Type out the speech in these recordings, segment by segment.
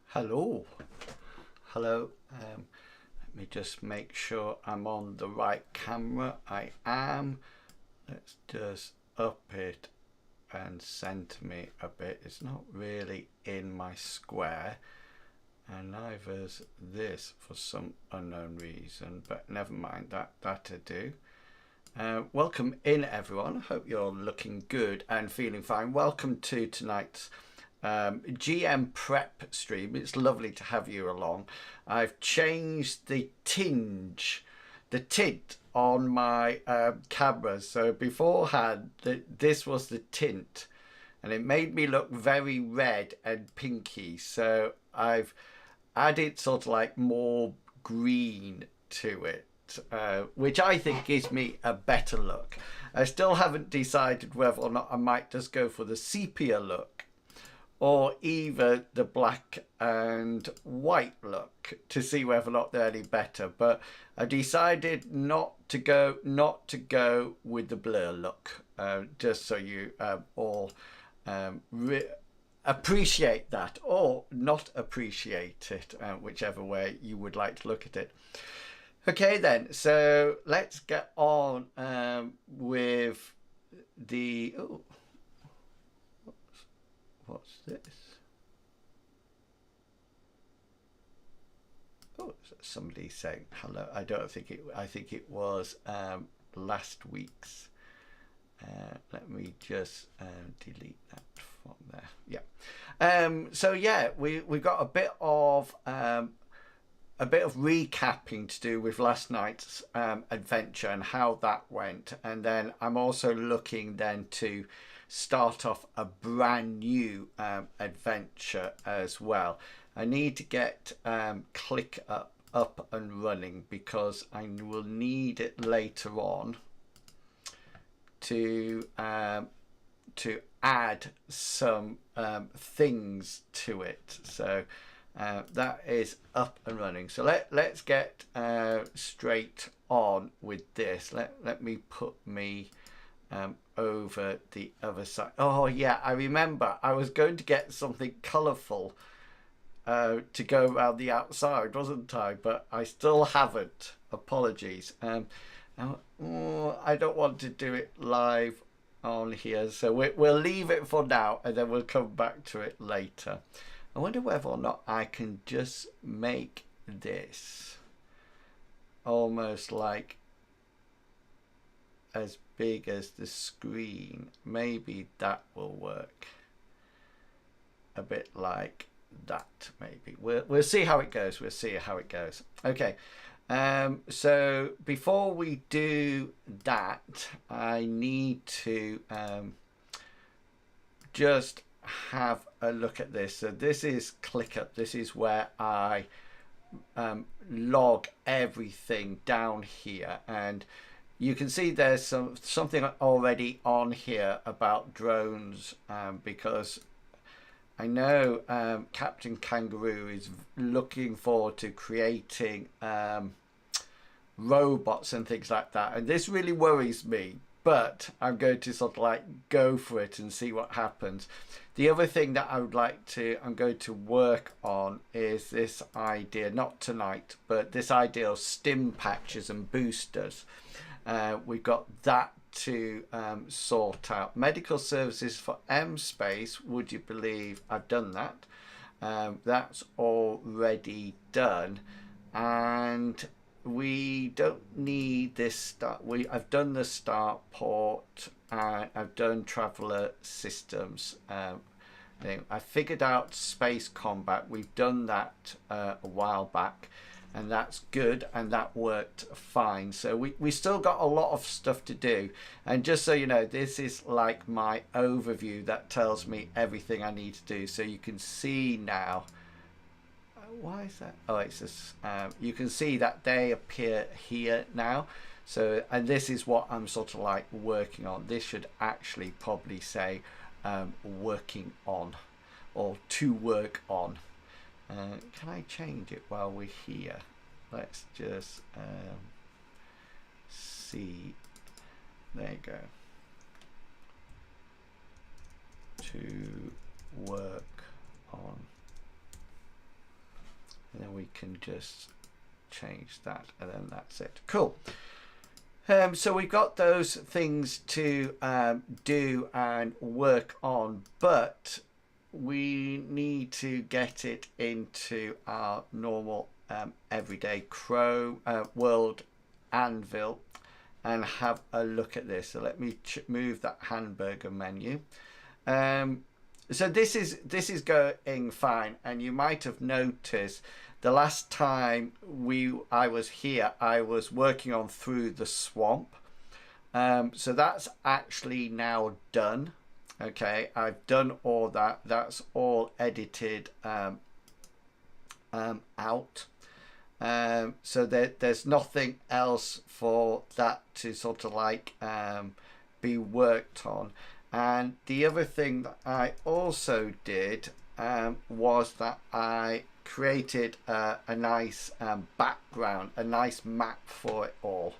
Hello. Hello. Let me just make sure I'm on the right camera. I am. Let's just up it and center me a bit. It's not really in my square, and neither's this for some unknown reason, but never mind that. That'll do. Welcome in, everyone. Hope you're looking good and feeling fine. Welcome to tonight's GM prep stream. It's lovely to have you along. I've changed the tint on my camera. So beforehand, this was the tint, and it made me look very red and pinky. So I've added sort of like more green to it, which I think gives me a better look. I still haven't decided whether or not I might just go for the sepia look or either the black and white look to see whether or not they're any better. But I decided not to go with the blur look, just so you all appreciate that, or not appreciate it, whichever way you would like to look at it. Okay then, so let's get on with the... Oh, what's this? Oh, somebody saying hello. I don't think it... I think it was last week's. Let me just delete that from there. Yeah. So yeah, we got a bit of recapping to do with last night's adventure and how that went, and then I'm also looking then to start off a brand new adventure as well. I need to get ClickUp up and running because I will need it later on to add some things to it. So that is up and running. So let's get straight on with this. Let me put me over the other side. Oh yeah, I remember I was going to get something colourful to go around the outside, wasn't I? But I still haven't. Apologies. Now, I don't want to do it live on here, so we'll leave it for now, and then we'll come back to it later. I wonder whether or not I can just make this almost like as big as the screen. Maybe that will work. A bit like that, maybe. We'll see how it goes. We'll see how it goes. Okay. So before we do that, I need to just have a look at this. So this is ClickUp. This is where I log everything down here, and you can see there's something already on here about drones, because I know Captain Kangaroo is looking forward to creating robots and things like that, and this really worries me, but I'm going to sort of like go for it and see what happens. The other thing that I'm going to work on is this idea, not tonight, but this idea of stim patches and boosters. We've got that to sort out. Medical services for M-Space, would you believe I've done that? That's already done, and we don't need this start. I've done the start port, and I've done traveler systems. I figured out space combat. We've done that a while back, and that's good, and that worked fine. So we still got a lot of stuff to do, and just so you know, this is like my overview that tells me everything I need to do. So you can see now, why is that? Oh, it's just you can see that they appear here now. So, and this is what I'm sort of like working on. This should actually probably say working on, or to work on. Can I change it while we're here? Let's just see. There you go. To work on. And then we can just change that, and then that's it. Cool. So we've got those things to do and work on, but we need to get it into our normal everyday Crow world anvil and have a look at this. So let me move that hamburger menu. So this is going fine, and you might have noticed the last time I was here, I was working on Through the Swamp. So that's actually now done. Okay, I've done all that. That's all edited out. So there's nothing else for that to sort of like be worked on. And the other thing that I also did was that I created a nice background, a nice map for it all.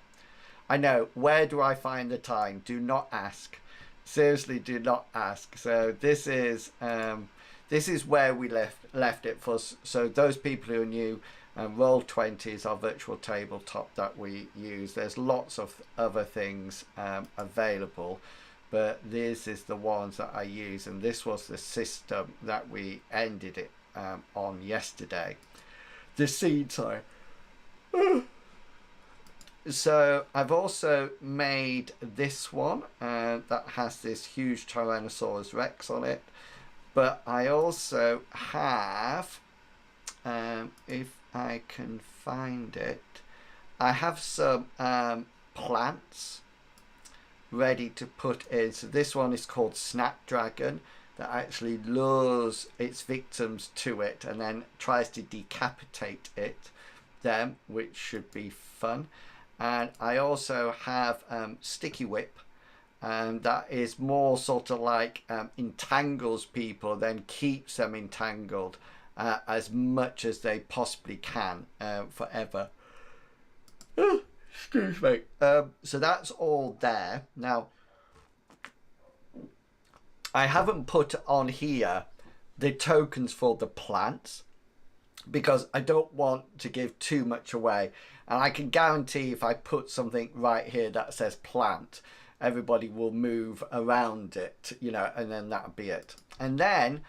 I know, where do I find the time? Do not ask. Seriously, do not ask. So this is where we left it for. So those people who are new, Roll20 is our virtual tabletop that we use. There's lots of other things available, but this is the ones that I use, and this was the system that we ended it on yesterday. The seed, sorry. So I've also made this one that has this huge Tyrannosaurus Rex on it, but I also have, if I can find it, I have some plants ready to put in. So this one is called Snapdragon, that actually lures its victims to it and then tries to decapitate them, which should be fun. And I also have Sticky Whip, that is more sort of like entangles people, then keeps them entangled as much as they possibly can forever. Excuse me. So that's all there. Now, I haven't put on here the tokens for the plants because I don't want to give too much away. And I can guarantee if I put something right here that says plant, everybody will move around it, you know, and then that'll be it. And then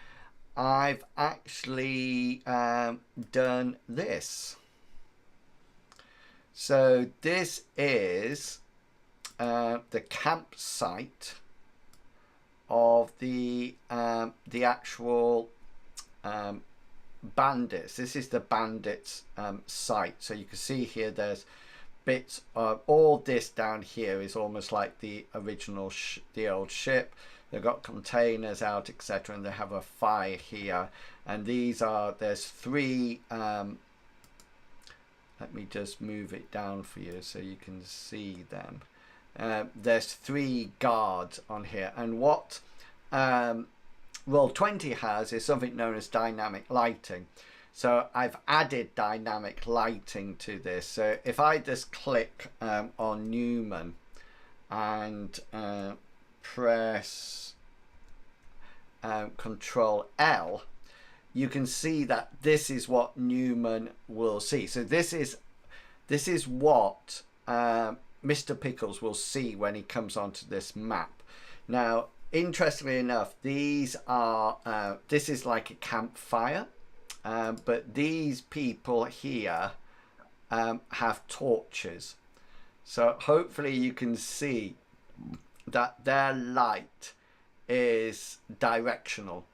I've actually done this. So this is the campsite of the actual bandits. This is the bandits site. So you can see here there's bits of all this down here is almost like the original the old ship. they've got containers out, etc., and they have a fire here. And these are, there's three, let me just move it down for you so you can see them. There's three guards on here, and what Roll20 has is something known as dynamic lighting. So I've added dynamic lighting to this. So if I just click on Newman and press Control L, you can see that this is what Newman will see. So this is what Mr. Pickles will see when he comes onto this map. Now, interestingly enough, these are this is like a campfire, but these people here have torches. So hopefully you can see that their light is directional.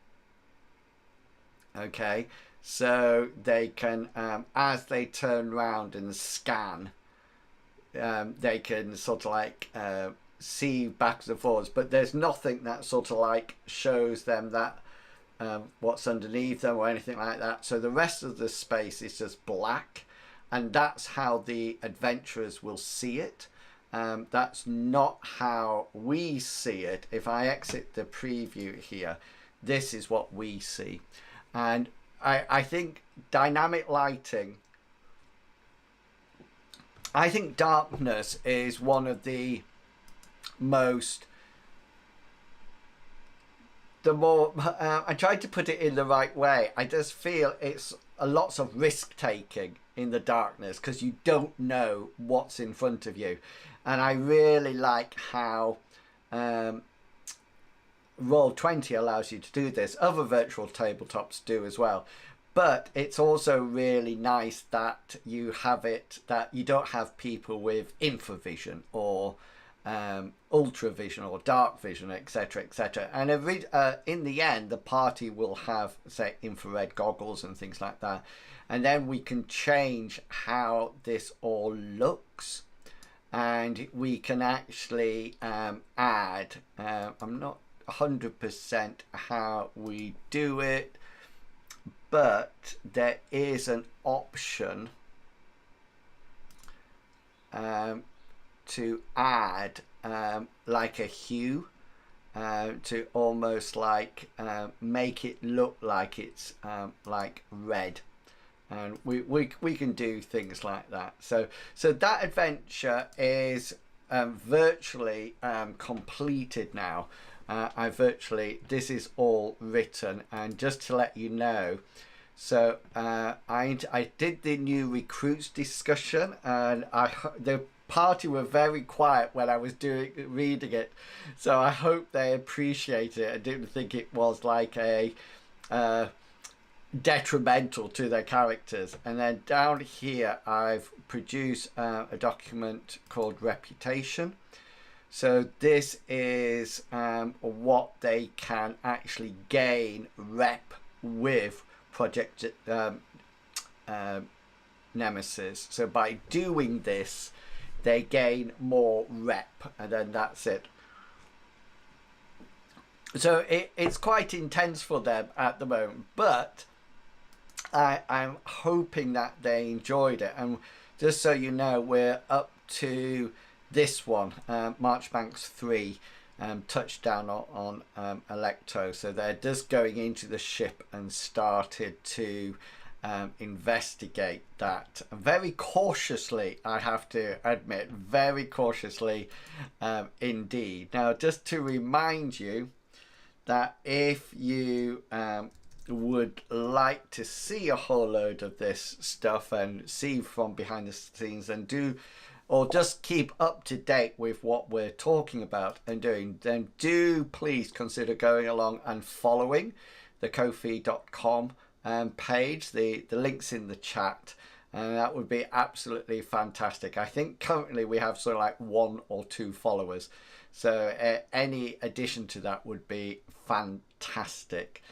Okay, so they can, as they turn around and scan, they can sort of like see backwards and forwards, but there's nothing that sort of like shows them that what's underneath them or anything like that. So the rest of the space is just black, and that's how the adventurers will see it. That's not how we see it. If I exit the preview here, this is what we see. And I think dynamic lighting, I think darkness is one of the most, I tried to put it in the right way. I just feel it's lots of risk taking in the darkness because you don't know what's in front of you. And I really like how Roll20 allows you to do this. Other virtual tabletops do as well. But it's also really nice that you have it, that you don't have people with infravision or ultravision or dark vision, etc., etc. And in the end, the party will have, say, infrared goggles and things like that. And then we can change how this all looks. And we can actually add, I'm not 100% how we do it, but there is an option to add like a hue to almost like make it look like it's like red. And we can do things like that. So that adventure is virtually completed now. This is all written, and just to let you know, so I did the new recruits discussion, and the party were very quiet when I was reading it, so I hope they appreciate it. I didn't think it was like a detrimental to their characters. And then down here I've produced a document called Reputation. So this is what they can actually gain rep with Project Nemesis. So by doing this, they gain more rep, and then that's it. So it's quite intense for them at the moment, but I'm hoping that they enjoyed it. And just so you know, we're up to this one, Marchbanks 3, touchdown on Alecto. So they're just going into the ship and started to investigate that very cautiously, I have to admit, very cautiously indeed. Now, just to remind you that if you would like to see a whole load of this stuff and see from behind the scenes and or just keep up to date with what we're talking about and doing, then do please consider going along and following the Ko-fi.com page. The link's in the chat, and that would be absolutely fantastic. I think currently we have sort of like 1 or 2 followers, so any addition to that would be fantastic.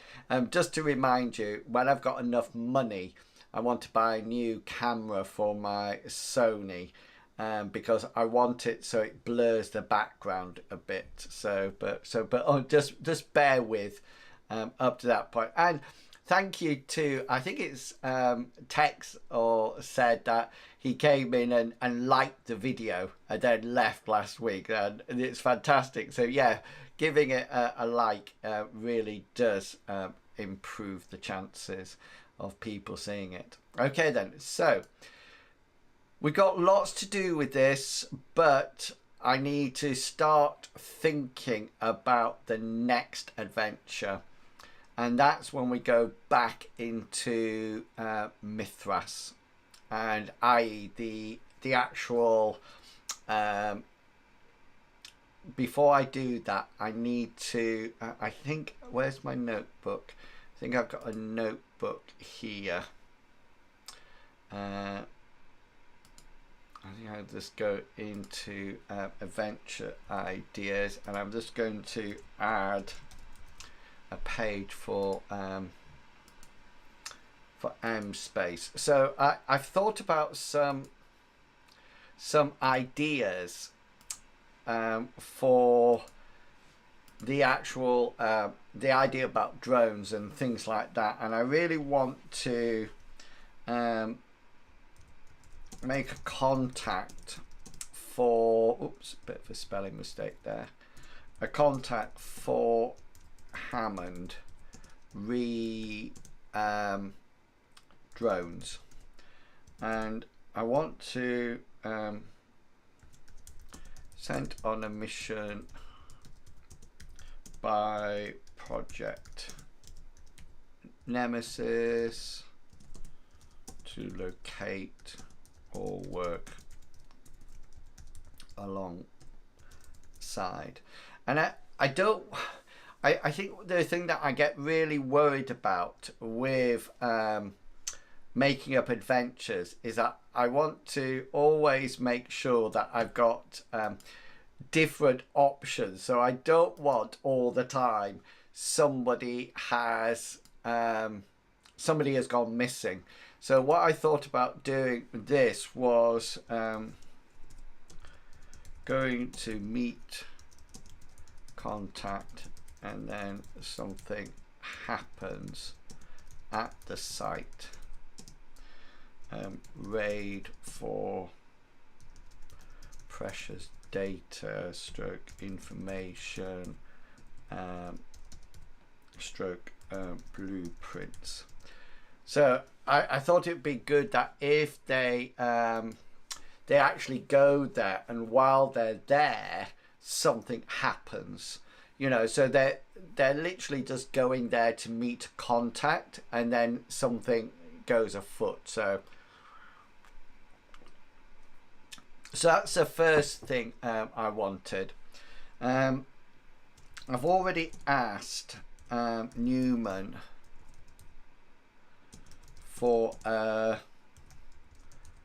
Just to remind you, when I've got enough money, I want to buy a new camera for my Sony, because I want it so it blurs the background a bit. But just bear with up to that point. And thank you to, I think it's Tex or said that he came in and liked the video and then left last week, and it's fantastic. So yeah, giving it a like really does improve the chances of people seeing it. Okay then, so we got lots to do with this, but I need to start thinking about the next adventure, and that's when we go back into Mithras, and i.e. the actual before I do that, I need to I think, where's my notebook? I think I've got a notebook here. I think I'll just go into adventure ideas, and I'm just going to add a page for M space. So I've thought about some ideas for the actual the idea about drones and things like that, and I really want to make a contact for, oops, a bit of a spelling mistake there, a contact for Hammond drones, and I want to sent on a mission by Project Nemesis to locate or work alongside. And I think the thing that I get really worried about with making up adventures is that I want to always make sure that I've got different options. So I don't want all the time somebody has gone missing. So what I thought about doing this was going to meet contact, and then something happens at the site. Raid for precious data stroke information stroke blueprints. So I thought it'd be good that if they actually go there, and while they're there something happens, you know, so they're literally just going there to meet contact and then something goes afoot. So that's the first thing I wanted. I've already asked Newman for a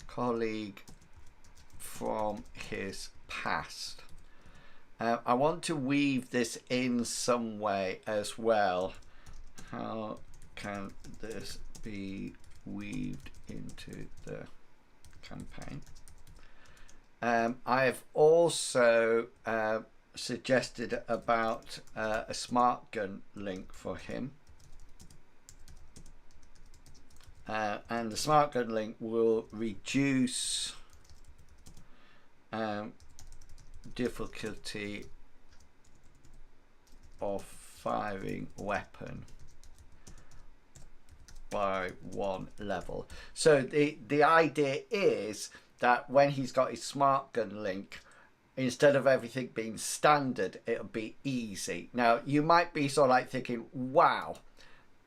colleague from his past. I want to weave this in some way as well. How can this be weaved into the campaign? I have also suggested about a smart gun link for him, and the smart gun link will reduce difficulty of firing weapon by 1 level. So the idea is that when he's got his smart gun link, instead of everything being standard, it'll be easy. Now you might be sort of like thinking, wow,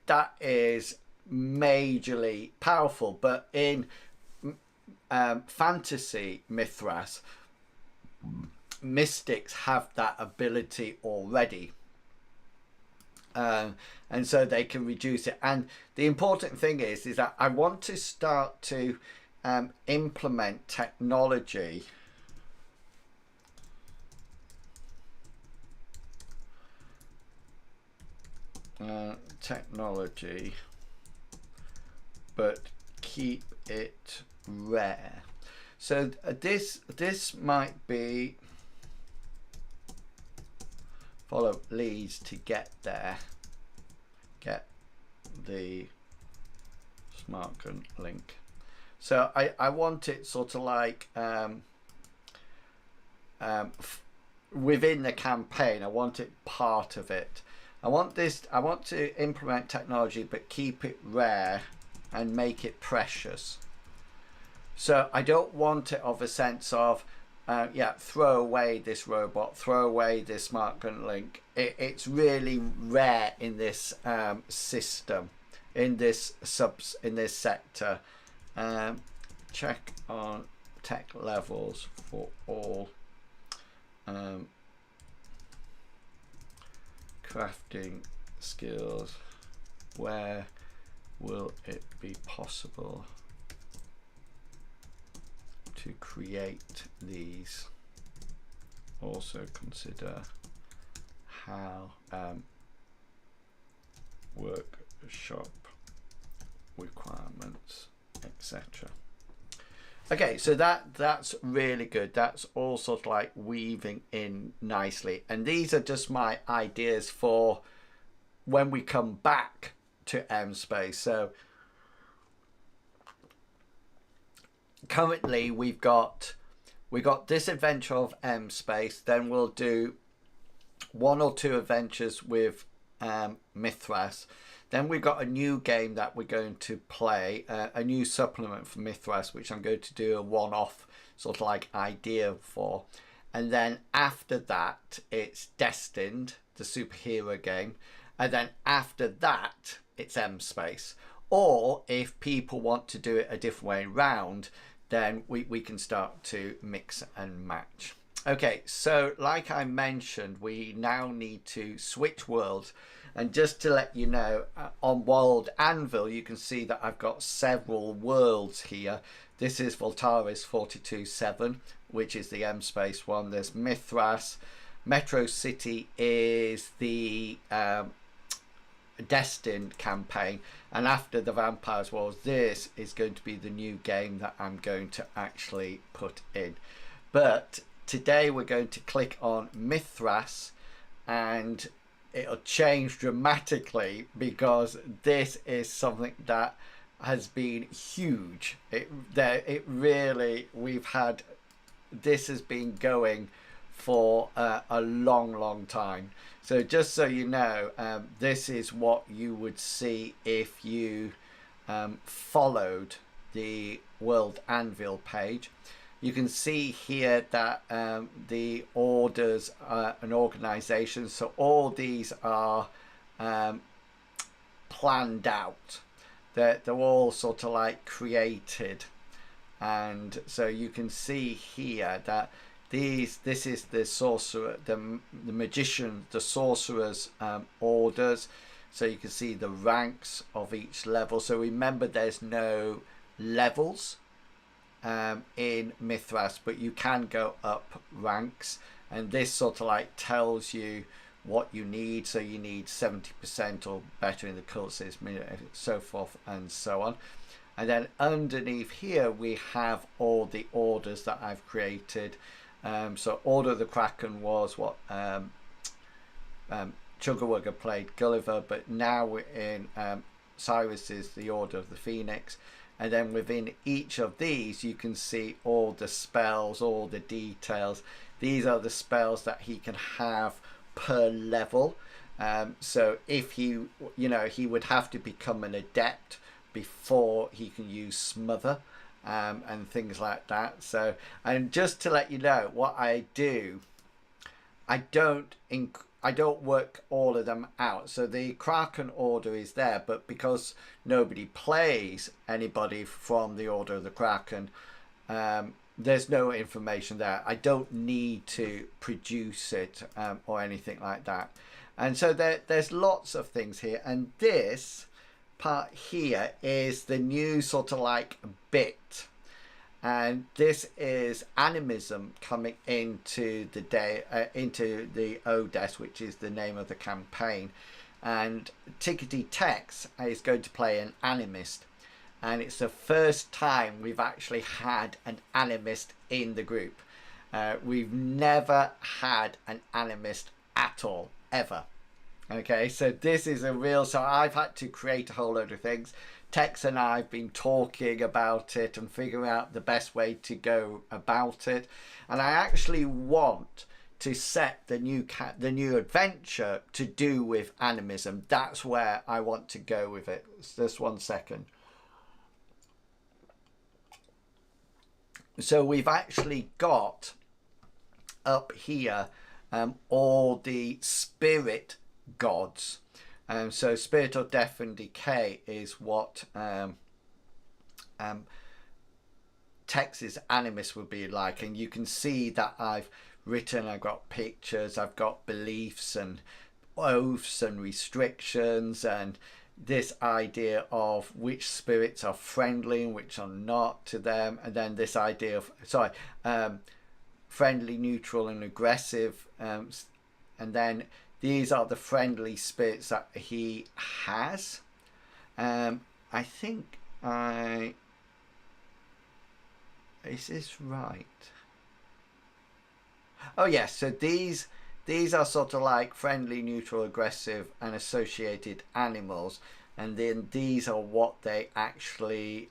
that is majorly powerful, but in fantasy Mithras, mystics have that ability already, and so they can reduce it. And the important thing is that I want to start to implement technology but keep it rare. So this might be follow leads to get there, get the smart gun link. So I want it sort of like within the campaign. I want it part of it. I want to implement technology but keep it rare and make it precious. So I don't want it of a sense of throw away this robot, throw away this smart gun link. It's really rare in this system, in this sector. Check on tech levels for all crafting skills. Where will it be possible to create these? Also consider how workshop requirements, etc. Okay, so that's really good. That's all sort of like weaving in nicely, and these are just my ideas for when we come back to MSpace. So currently we've got this adventure of MSpace, then we'll do 1 or 2 adventures with Mithras. Then we've got a new game that we're going to play, a new supplement for Mithras, which I'm going to do a one-off sort of like idea for. And then after that, it's Destined, the superhero game. And then after that, it's MSpace. Or if people want to do it a different way around, then we can start to mix and match. Okay, so like I mentioned, we now need to switch worlds. And just to let you know, on World Anvil, you can see that I've got several worlds here. This is Voltaris 42-7, which is the MSpace one. There's Mithras. Metro City is the Destined campaign. And after the Vampires Wars, this is going to be the new game that I'm going to actually put in. But today we're going to click on Mithras, and it'll change dramatically because this is something that has been huge. It really, this has been going for a long time. So just so you know, this is what you would see if you followed the World Anvil page. You can see here that the orders and organizations, so all these are planned out. They're all sort of like created. And so you can see here that this is the sorcerer, the magician, the sorcerer's orders. So you can see the ranks of each level. So remember, there's no levels in Mithras, but you can go up ranks, and this sort of like tells you what you need. So you need 70% or better in the cult system, so forth and so on. And then underneath here we have all the orders that I've created. So Order of the Kraken was what Chuggerwugger played Gulliver, but now we're in Cyrus is the Order of the Phoenix. And then within each of these you can see all the spells, all the details. These are the spells that he can have per level. So if he would have to become an adept before he can use Smother and things like that. So, and just to let you know what I do, I don't work all of them out. So the Kraken order is there, but because nobody plays anybody from the Order of the Kraken, there's no information there. I don't need to produce it or anything like that. And so there's lots of things here. And this part here is the new sort of like bit. And this is animism coming into the day, into the Odes, which is the name of the campaign. And Tickety Tex is going to play an animist. and it's the first time we've actually had an animist in the group. We've never had an animist at all, ever. Okay, so this is a real, so I've had to create a whole load of things. Tex and I have been talking about it and figuring out the best way to go about it. And I actually want to set the new adventure to do with animism. That's where I want to go with it. Just 1 second. So we've actually got up here all the spirit gods. So spirit of death and decay is what Tex's animus would be like, and you can see that I've got pictures, I've got beliefs and oaths and restrictions, and this idea of which spirits are friendly and which are not to them, and then this idea of friendly, neutral and aggressive, and then these are the friendly spirits that he has. I think is this right? Oh yes, so these are sort of like friendly, neutral, aggressive and associated animals, and then these are what they actually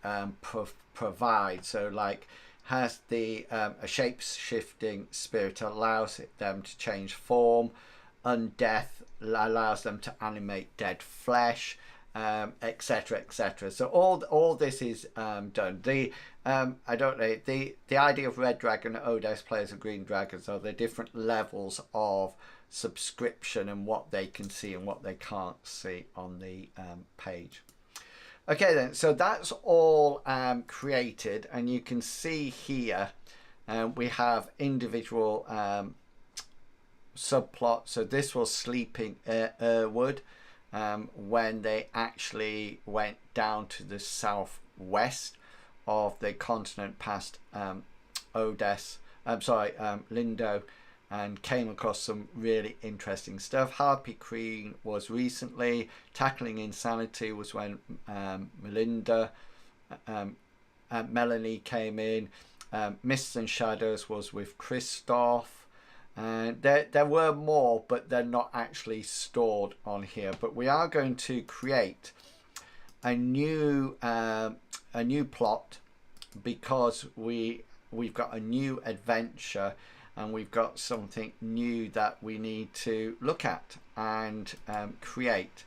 provide. So like has the a shape-shifting spirit allows them to change form. Undeath allows them to animate dead flesh, etc, etc. So all this is done. The I don't know, the idea of red dragon, Odes players, and green dragons are the different levels of subscription and what they can see and what they can't see on the page. Okay then, so that's all created, and you can see here we have individual subplot. So this was Sleeping Erwood, when they actually went down to the southwest of the continent past Lindo, and came across some really interesting stuff. Harpy Queen was recently. Tackling Insanity was when Melanie came in. Mists and Shadows was with Christoph. There were more, but they're not actually stored on here. But we are going to create a new plot, because we've got a new adventure and we've got something new that we need to look at and create.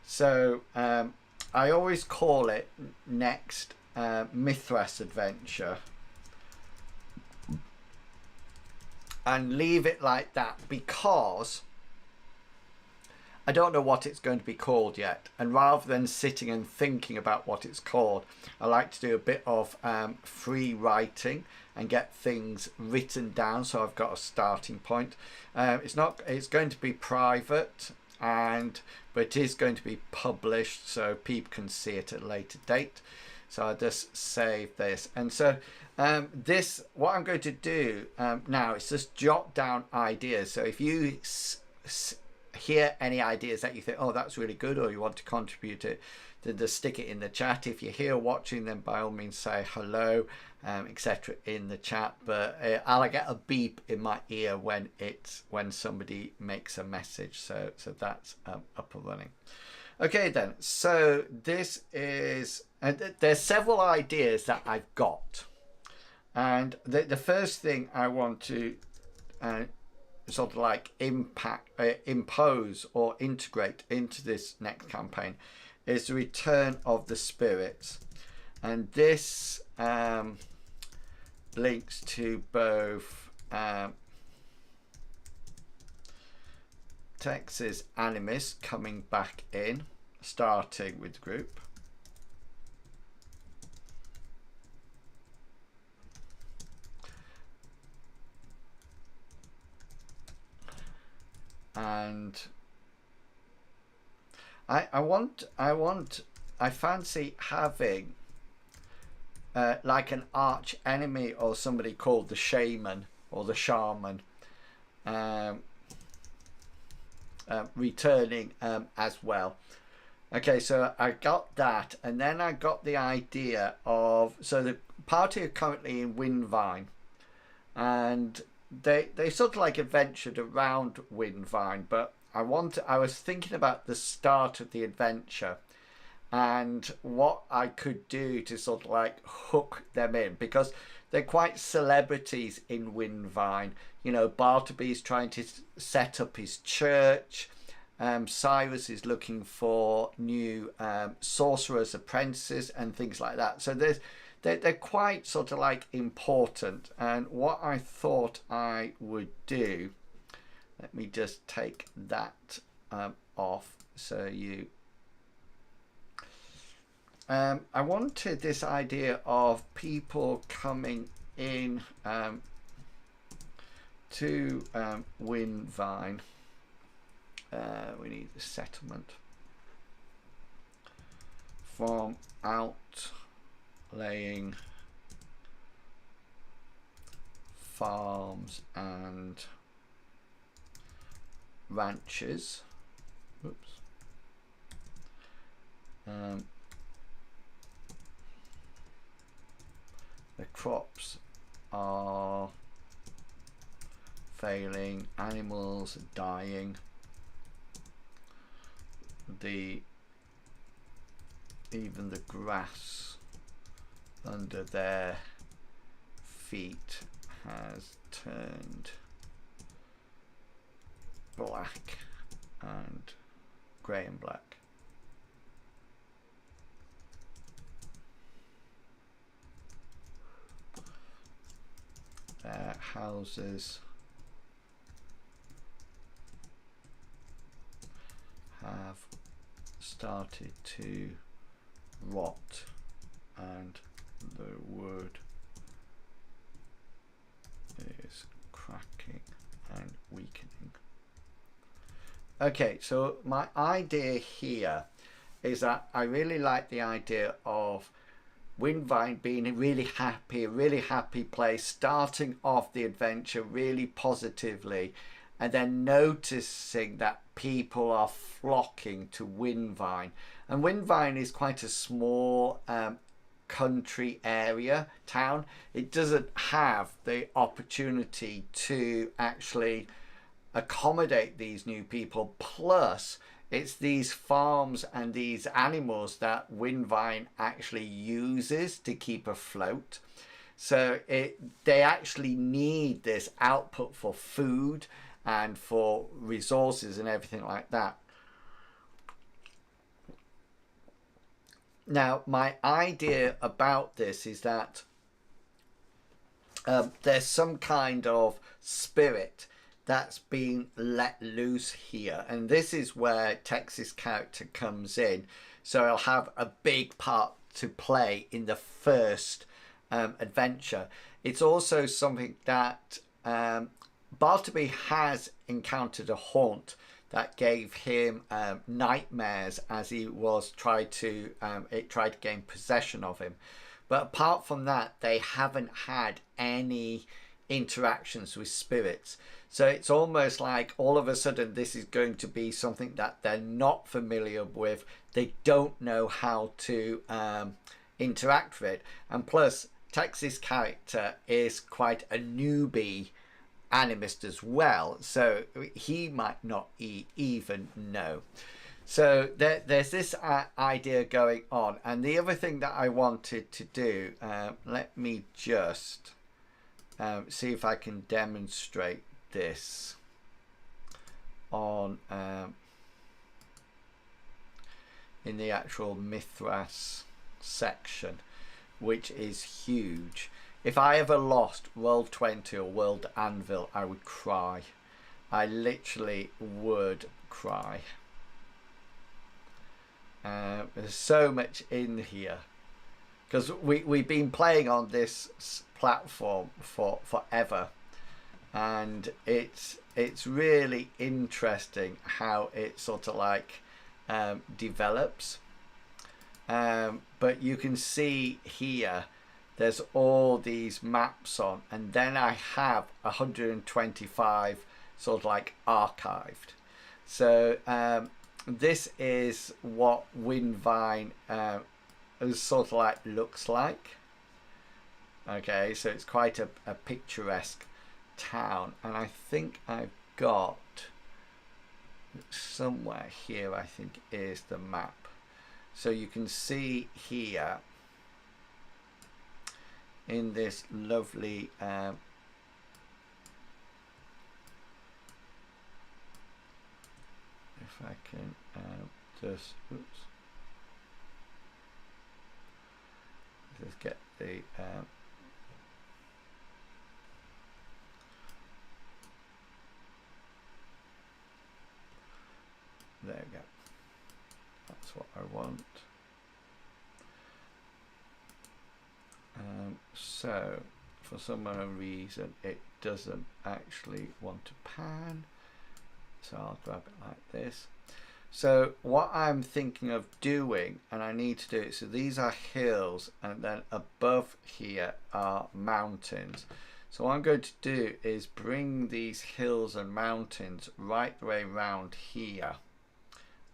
So I always call it Next Mithras Adventure, and leave it like that, because I don't know what it's going to be called yet, and rather than sitting and thinking about what it's called, I like to do a bit of free writing and get things written down, so I've got a starting point. It's going to be private, but it is going to be published so people can see it at a later date. So I'll just save this, and so what I'm going to do now is just jot down ideas. So if you hear any ideas that you think, oh, that's really good, or you want to contribute it, then just stick it in the chat. If you're here watching, then by all means say hello, etc. in the chat. But I'll get a beep in my ear when somebody makes a message. So that's up and running. Okay then, so this is, there's several ideas that I've got, and the first thing I want to sort of like impose or integrate into this next campaign is the return of the spirits, and this links to both Tex's Animus coming back in, starting with the group, and I fancy having like an arch enemy or somebody called the Shaman or the Shaman returning as well. Okay, so I got that, and then I got the idea of, so the party are currently in Windvine, and they sort of like adventured around Windvine, but I was thinking about the start of the adventure and what I could do to sort of like hook them in, because they're quite celebrities in Windvine. You know, Bartleby's trying to set up his church. Cyrus is looking for new sorcerers' apprentices and things like that. So they're quite sort of like important. And what I thought I would do, let me just take that off so you. I wanted this idea of people coming in to Windvine. We need the settlement from outlaying farms and ranches. Oops. The crops are failing, animals are dying, even the grass under their feet has turned black and grey and black. Their houses have started to rot and the wood is cracking and weakening. Okay, so my idea here is that I really like the idea of Windvine being a really happy place, starting off the adventure really positively, and then noticing that people are flocking to Windvine. And Windvine is quite a small country area, town. It doesn't have the opportunity to actually accommodate these new people. Plus, it's these farms and these animals that Windvine actually uses to keep afloat. So they actually need this output for food and for resources and everything like that. Now, my idea about this is that there's some kind of spirit that's been let loose here, and this is where Tex's character comes in. So he'll have a big part to play in the first adventure. It's also something that Bartleby has encountered a haunt that gave him nightmares as he was tried to gain possession of him. But apart from that, they haven't had any interactions with spirits. So it's almost like all of a sudden this is going to be something that they're not familiar with. They don't know how to interact with it. And plus, Tex's character is quite a newbie animist as well, so he might not even know. So there's this idea going on. And the other thing that I wanted to do, let me just see if I can demonstrate this on in the actual Mithras section, which is huge. If I ever lost World 20 or World Anvil, I would cry. I literally would cry. There's so much in here, because we've been playing on this platform for forever, and it's really interesting how it sort of like develops. But you can see here there's all these maps on, and then I have 125 sort of like archived. So this is what Windvine sort of like looks like. Okay, so it's quite a picturesque town, and I think I've got somewhere here, I think is the map. So you can see here in this lovely if I can just get the there we go. That's what I want. So for some reason it doesn't actually want to pan, so I'll grab it like this. So what I'm thinking of doing, and I need to do it, so these are hills, and then above here are mountains. So what I'm going to do is bring these hills and mountains right the way around here,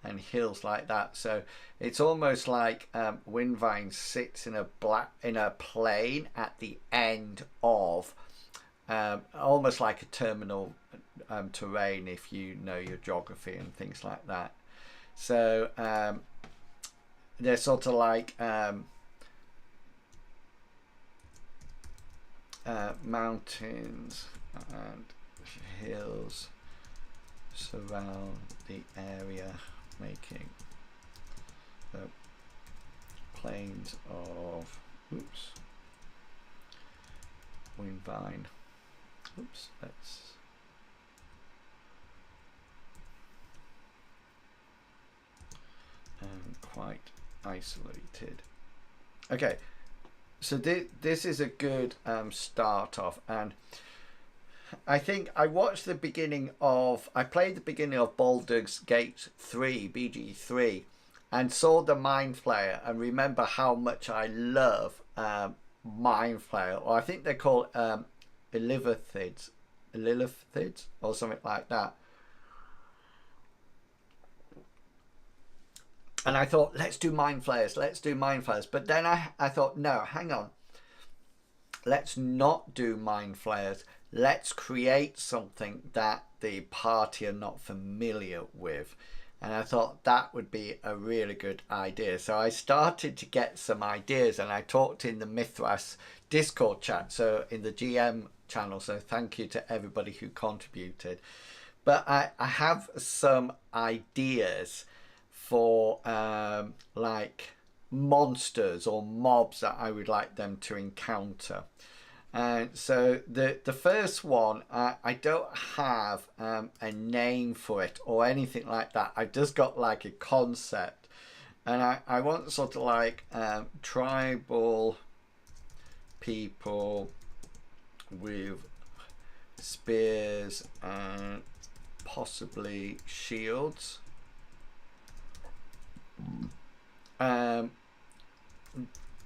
and hills like that. So it's almost like Windvine sits in a plane at the end of almost like a terminal terrain, if you know your geography and things like that. So they're sort of like mountains and hills surround the area, making the plains of Windvine. Let's quite isolated. Okay, so this is a good start off, and I think I watched the beginning of, I played the beginning of Baldur's Gate 3, BG3, and saw the Mind Flayer, and remember how much I love Mind Flayer, or I think they're called Illithids or something like that. And I thought, let's do Mind Flayers, but then I thought, no, hang on, let's not do Mind Flayers. Let's create something that the party are not familiar with. And I thought that would be a really good idea. So I started to get some ideas, and I talked in the Mythras Discord chat, so in the GM channel. So thank you to everybody who contributed. But I have some ideas for like monsters or mobs that I would like them to encounter. And so the first one, I don't have a name for it or anything like that. I've just got like a concept, and I want sort of like tribal people with spears and possibly shields.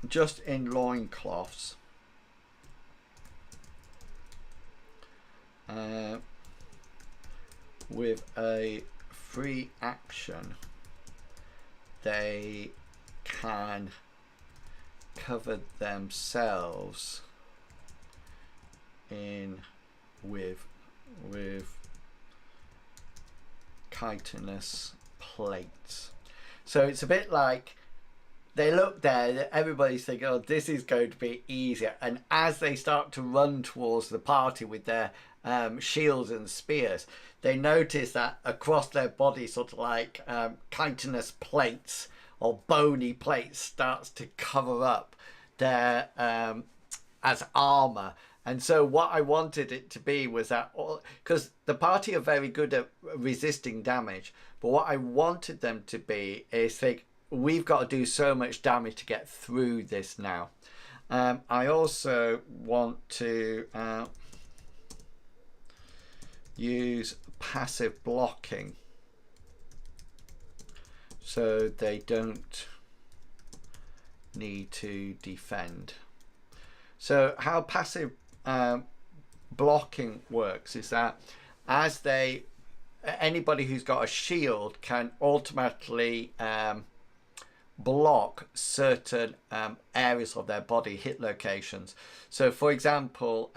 Just in loincloths. With a free action, they can cover themselves in with chitinous plates. So it's a bit like they look there, everybody's thinking, oh, this is going to be easier. And as they start to run towards the party with their shields and spears, they notice that across their body, sort of like chitinous plates or bony plates starts to cover up their as armor. And so what I wanted it to be was that, because the party are very good at resisting damage, but what I wanted them to be is think, we've got to do so much damage to get through this now. I also want to use passive blocking so they don't need to defend. So how passive blocking works is that as they anybody who's got a shield can automatically block certain areas of their body, hit locations. So for example,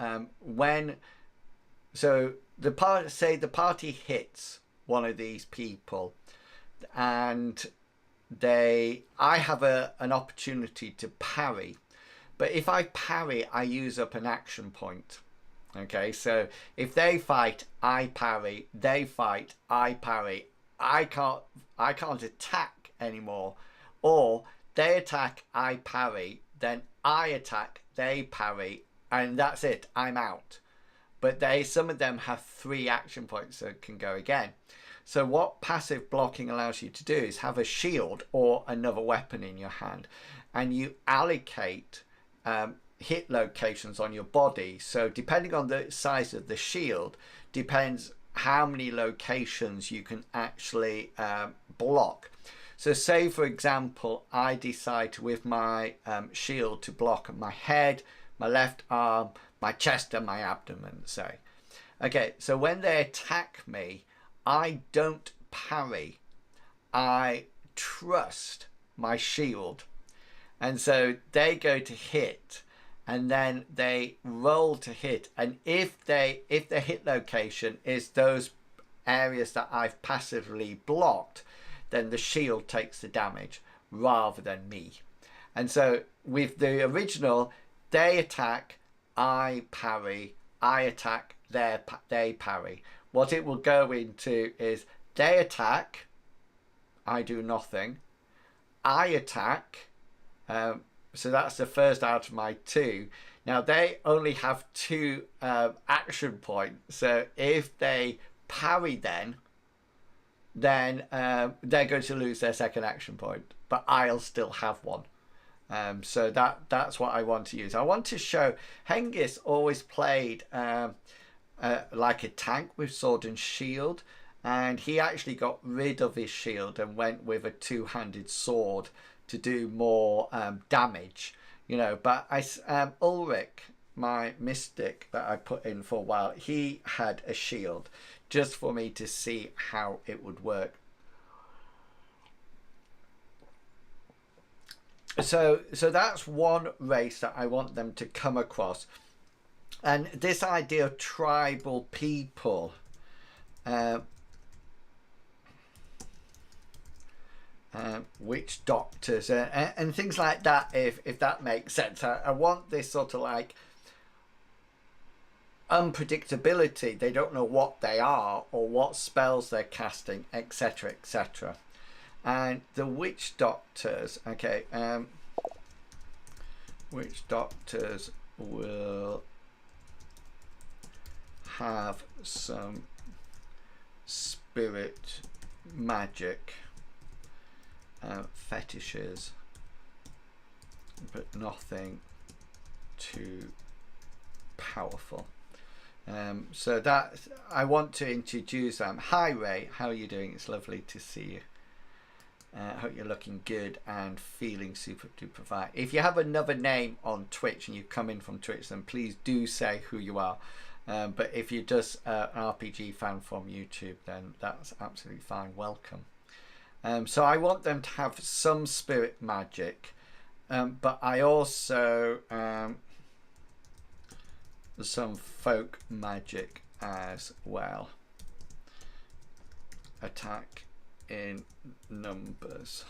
say the party hits one of these people, and I have an opportunity to parry, but if I parry, I use up an action point. Okay, so if they fight, I parry, they fight, I parry, I can't attack anymore. Or they attack, I parry, then I attack, they parry, and that's it, I'm out. But some of them have 3 action points, so it can go again. So what passive blocking allows you to do is have a shield or another weapon in your hand, and you allocate hit locations on your body. So depending on the size of the shield, depends how many locations you can actually block. So say for example, I decide with my shield to block my head, my left arm, my chest and my abdomen, say. Okay, so when they attack me, I don't parry, I trust my shield. And so they go to hit, and then they roll to hit, and if the hit location is those areas that I've passively blocked, then the shield takes the damage rather than me. And so with the original, they attack, I parry, I attack, they parry. What it will go into is they attack, I do nothing, I attack, so that's the first out of my 2. Now they only have 2 action points. So if they parry, then they're going to lose their second action point. But I'll still have one. So that's what I want to use. I want to show Hengist always played like a tank with sword and shield, and he actually got rid of his shield and went with a 2-handed sword to do more damage, you know. But Ulrich, my mystic that I put in for a while, he had a shield just for me to see how it would work. So that's one race that I want them to come across. And this idea of tribal people, witch doctors and things like that, if that makes sense. I want this sort of like unpredictability. They don't know what they are or what spells they're casting, etc, etc. And the witch doctors, okay, witch doctors will have some spirit magic fetishes, but nothing too powerful. So that I want to introduce them. Hi Ray, how are you doing? It's lovely to see you. Hope you're looking good and feeling super duper fine. If you have another name on Twitch and you come in from Twitch, then please do say who you are. But if you're just an RPG fan from YouTube, then that's absolutely fine. Welcome. So I want them to have some spirit magic, but I also some folk magic as well. Attack in numbers.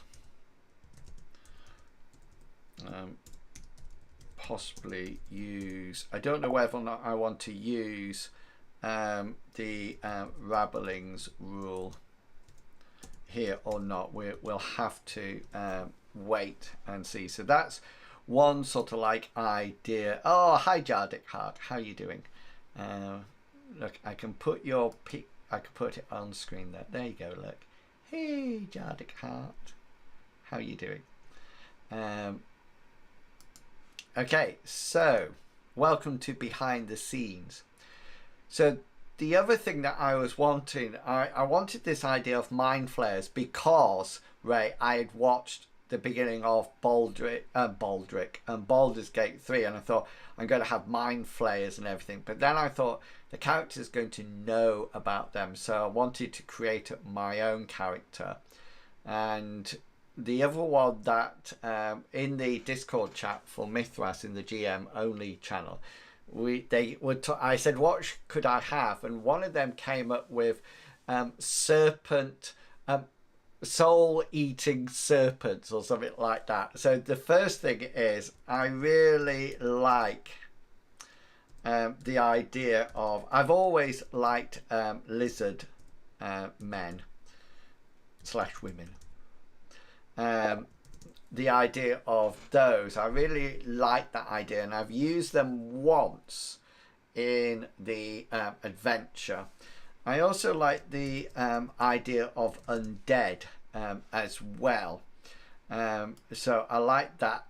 Possibly use, I don't know whether or not I want to use the Rabblings rule here or not. We'll have to wait and see. So that's one sort of like idea. Oh, hi Jardic Heart, how are you doing? Look, I can put your pic, I can put it on screen there. There you go, look. Hey Jardic Heart, how are you doing? Okay, so welcome to Behind the Scenes. So the other thing that I was wanting, I wanted this idea of mind flayers because, Ray, I had watched the beginning of Baldur's Gate 3, and I thought I'm going to have mind flayers and everything. But then I thought the character's going to know about them, so I wanted to create my own character. And the other one that in the Discord chat for Mythras in the GM only channel, I said what could I have, and one of them came up with serpent. Soul eating serpents or something like that. So the first thing is I really like the idea of, I've always liked lizard men / women. The idea of those, I really like that idea, and I've used them once in the adventure. I also like the idea of undead as well. So I like that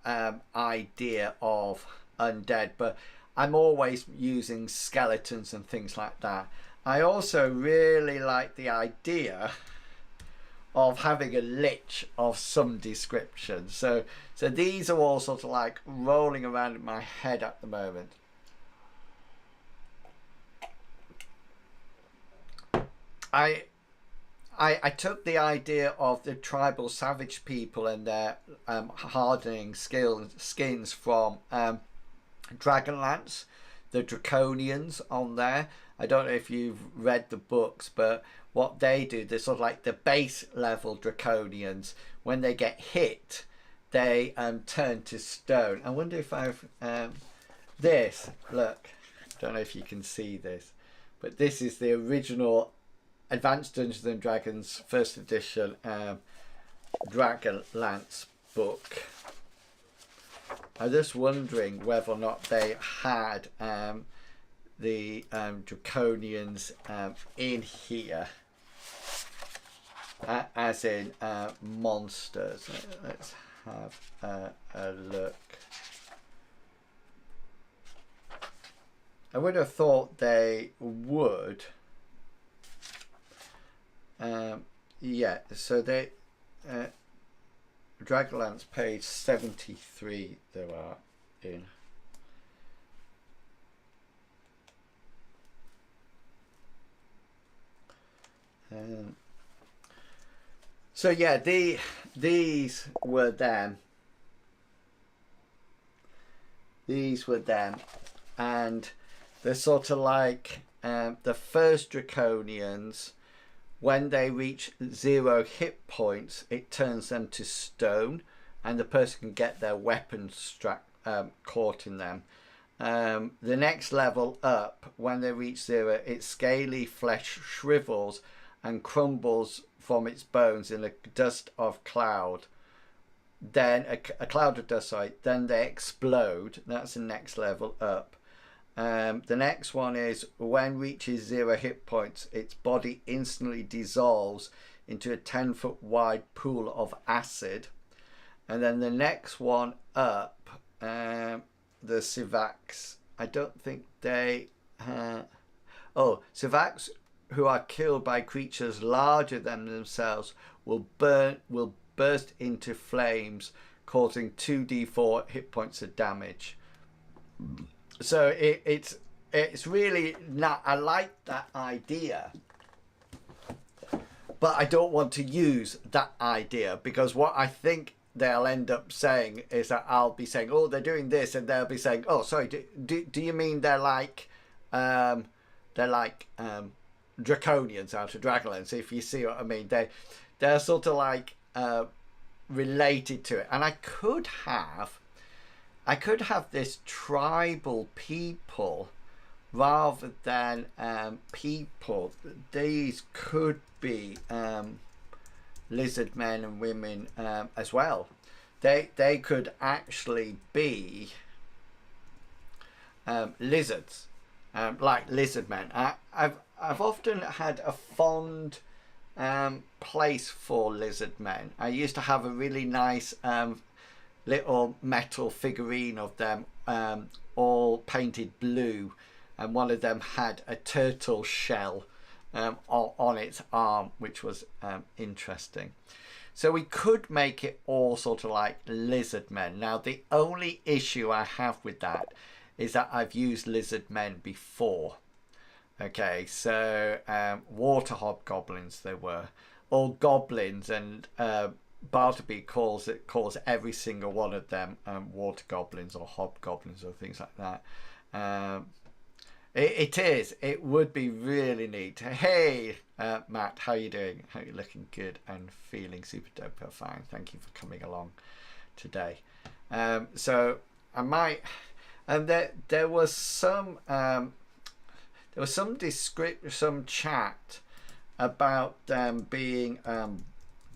idea of undead, but I'm always using skeletons and things like that. I also really like the idea of having a lich of some description. So these are all sort of like rolling around in my head at the moment. I took the idea of the tribal savage people and their hardening skins from Dragonlance, the Draconians on there. I don't know if you've read the books, but what they do, they're sort of like the base level Draconians. When they get hit, they turn to stone. I wonder if I've this, look, don't know if you can see this, but this is the original Advanced Dungeons and Dragons first edition Dragonlance book. I'm just wondering whether or not they had the Draconians in here as in monsters. Let's have a look. I would have thought they would. Yeah, so they Dragonlance page 73 there are in. So yeah, these were them. These were them, and they're sort of like the first Draconians. When they reach 0 hit points, it turns them to stone, and the person can get their weapons caught in them. The next level up, when they reach 0, its scaly flesh shrivels and crumbles from its bones in a dust of cloud. Then a cloud of dust, sorry. Then they explode. That's the next level up. The next one is when reaches 0 hit points, its body instantly dissolves into a 10-foot wide pool of acid. And then the next one up, the Sivaks, I don't think they Sivaks who are killed by creatures larger than themselves will burst into flames, causing 2d4 hit points of damage. So it's really not, I like that idea, but I don't want to use that idea, because what I think they'll end up saying is that I'll be saying, oh, they're doing this, and they'll be saying, oh, sorry, do you mean they're like Draconians out of Dragonlance, if you see what I mean. They're sort of like related to it, and I could have this tribal people rather than people. These could be lizard men and women as well. They could actually be lizards, like lizard men. I've often had a fond place for lizard men. I used to have a really nice little metal figurine of them, all painted blue, and one of them had a turtle shell on its arm, which was interesting. So we could make it all sort of like lizard men. Now the only issue I have with that is that I've used lizard men before. Okay, so water hobgoblins they were, or goblins, and Bartleby calls every single one of them water goblins or hobgoblins or things like that. It would be really neat. Hey, Matt, how you doing? How you looking? Good and feeling super duper fine. Thank you for coming along today. So I might, and there was some some chat about them being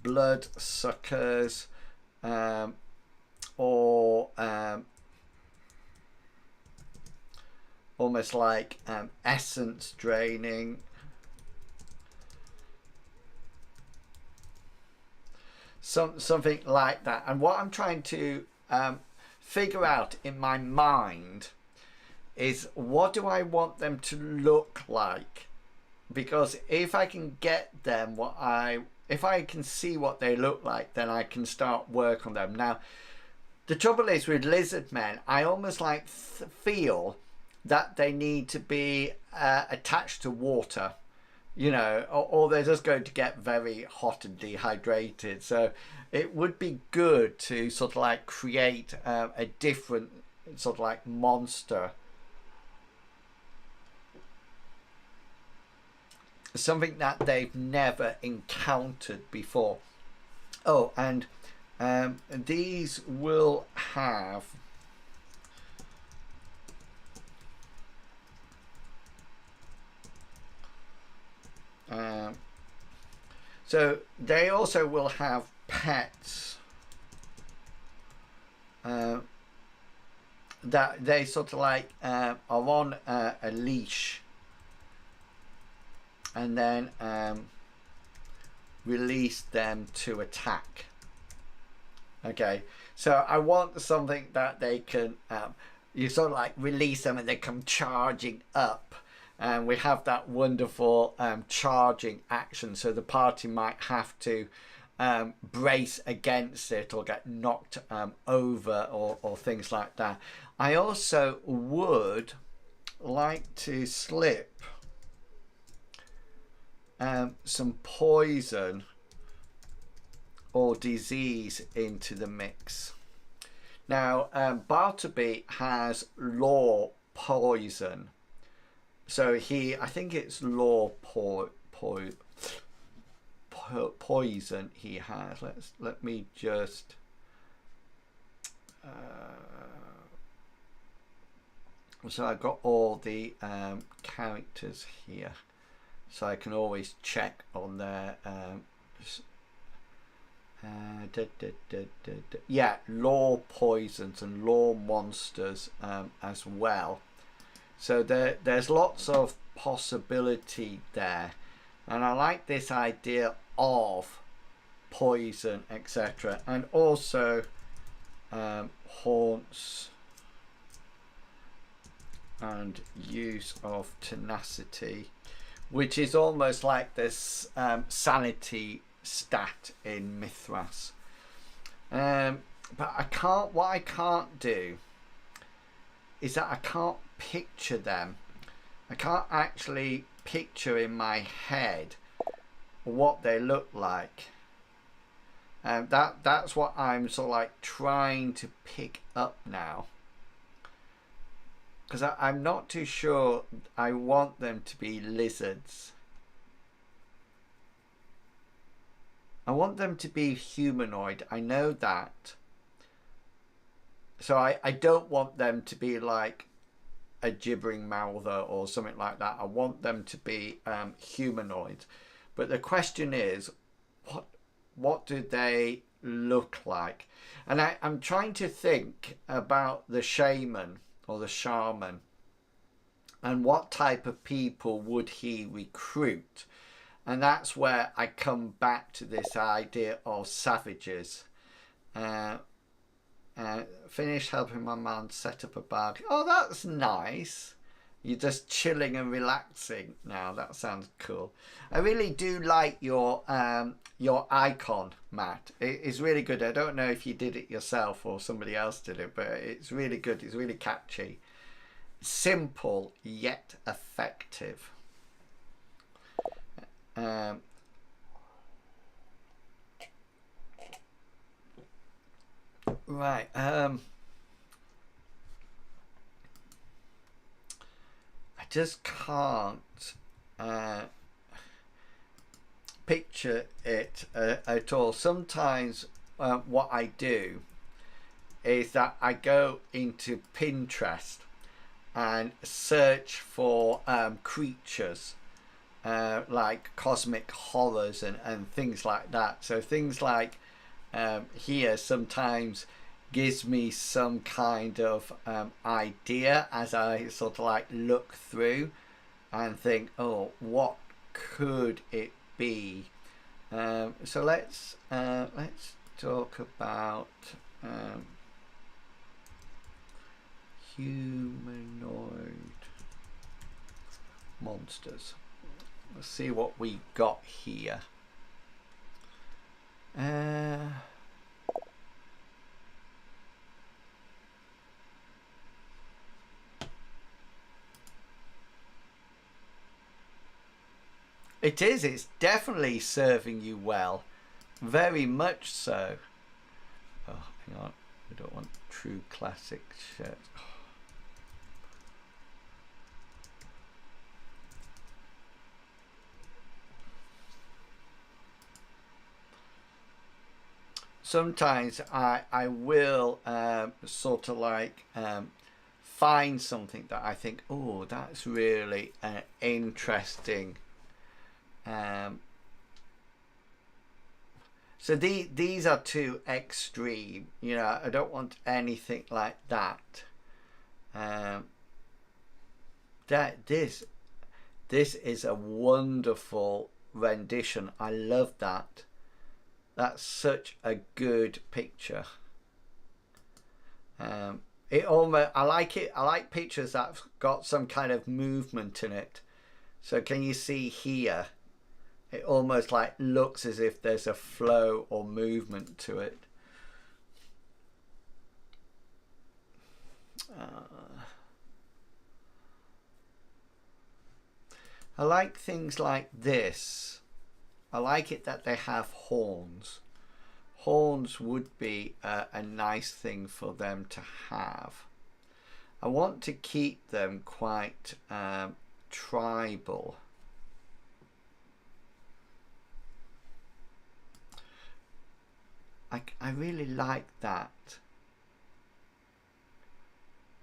blood suckers, or almost like essence draining. Something like that. And what I'm trying to figure out in my mind is, what do I want them to look like? Because if I can get them if I can see what they look like, then I can start work on them. Now, the trouble is with lizard men, I almost like feel that they need to be attached to water, you know, or they're just going to get very hot and dehydrated. So it would be good to sort of like create a different sort of like monster, something that they've never encountered before. Oh, and these will have so they also will have pets that they sort of like are on a leash, and then release them to attack. Okay, so I want something that they can you sort of like release them and they come charging up, and we have that wonderful charging action, so the party might have to brace against it or get knocked over or things like that. I also would like to slip some poison or disease into the mix. Now Bartleby has law poison, so I think it's law poison he has. Let me just so I've got all the characters here, so I can always check on their yeah, law poisons and law monsters as well. So there's lots of possibility there, and I like this idea of poison, etc., and also haunts and use of tenacity, which is almost like this sanity stat in Mithras. But what I can't do is that I can't picture them. I can't actually picture in my head what they look like. That's what I'm sort of like trying to pick up now, because I'm not too sure I want them to be lizards. I want them to be humanoid, I know that. So I don't want them to be like a gibbering mouther or something like that. I want them to be humanoid. But the question is, what do they look like? And I'm trying to think about the shaman or the shaman, and what type of people would he recruit? And that's where I come back to this idea of savages. Finished helping my man set up a bag. Oh, that's nice. You're just chilling and relaxing now. That sounds cool. I really do like your icon, Matt. It's really good. I don't know if you did it yourself or somebody else did it, but it's really good. It's really catchy. Simple yet effective. Right. I just can't picture it at all. Sometimes what I do is that I go into Pinterest and search for creatures like cosmic horrors and things like that. So things like here sometimes gives me some kind of idea as I sort of like look through and think, oh, what could it be? So let's talk about humanoid monsters. Let's see what we got here. It's definitely serving you well. Very much so. Oh, hang on. We don't want true classic shirts. Sometimes I will sort of like find something that I think, oh, that's really interesting. So these are too extreme. You know, I don't want anything like that. This is a wonderful rendition. I love that. That's such a good picture. It almost, I like it. I like pictures that've got some kind of movement in it. So can you see here? It almost like looks as if there's a flow or movement to it. I like things like this. I like it that they have horns. Horns would be a nice thing for them to have. I want to keep them quite tribal. I really like that.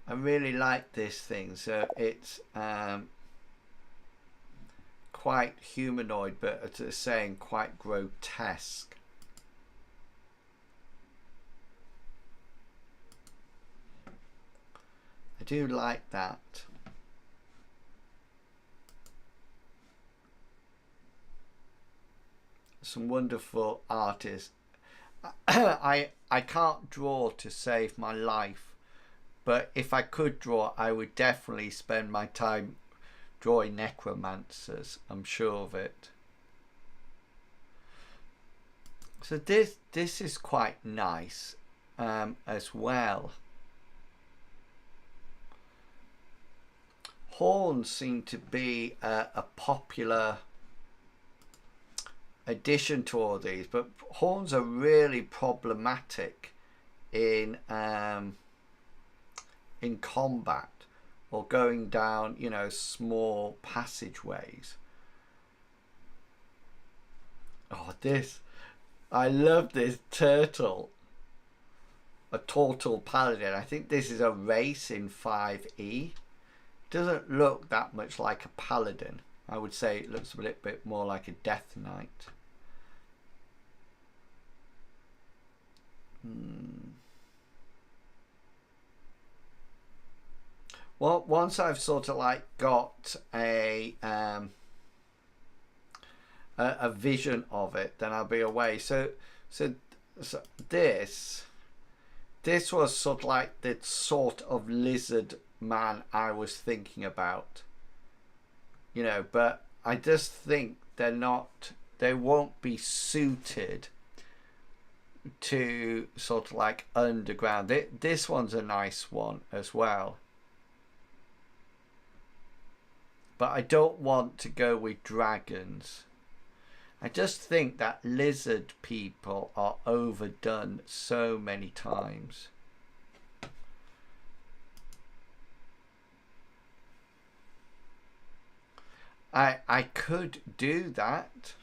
I really like this thing. So it's quite humanoid, but as I was saying, quite grotesque. I do like that. Some wonderful artists. I can't draw to save my life, but if I could draw, I would definitely spend my time drawing necromancers. I'm sure of it. So this is quite nice as well. Horns seem to be a popular addition to all these, but horns are really problematic in combat or going down, you know, small passageways. Oh, I love this turtle. A turtle paladin. I think this is a race in 5e. Doesn't look that much like a paladin. I would say it looks a little bit more like a death knight. Well, once I've sort of like got a vision of it, then I'll be away. So this was sort of like the sort of lizard man I was thinking about, you know, but I just think they won't be suited to sort of like underground. This one's a nice one as well, but I don't want to go with dragons. I just think that lizard people are overdone so many times. I could do that.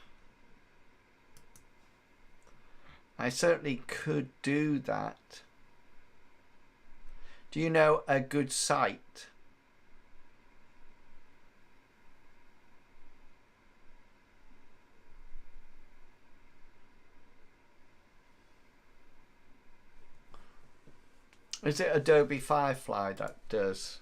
I certainly could do that. Do you know a good site? Is it Adobe Firefly that does?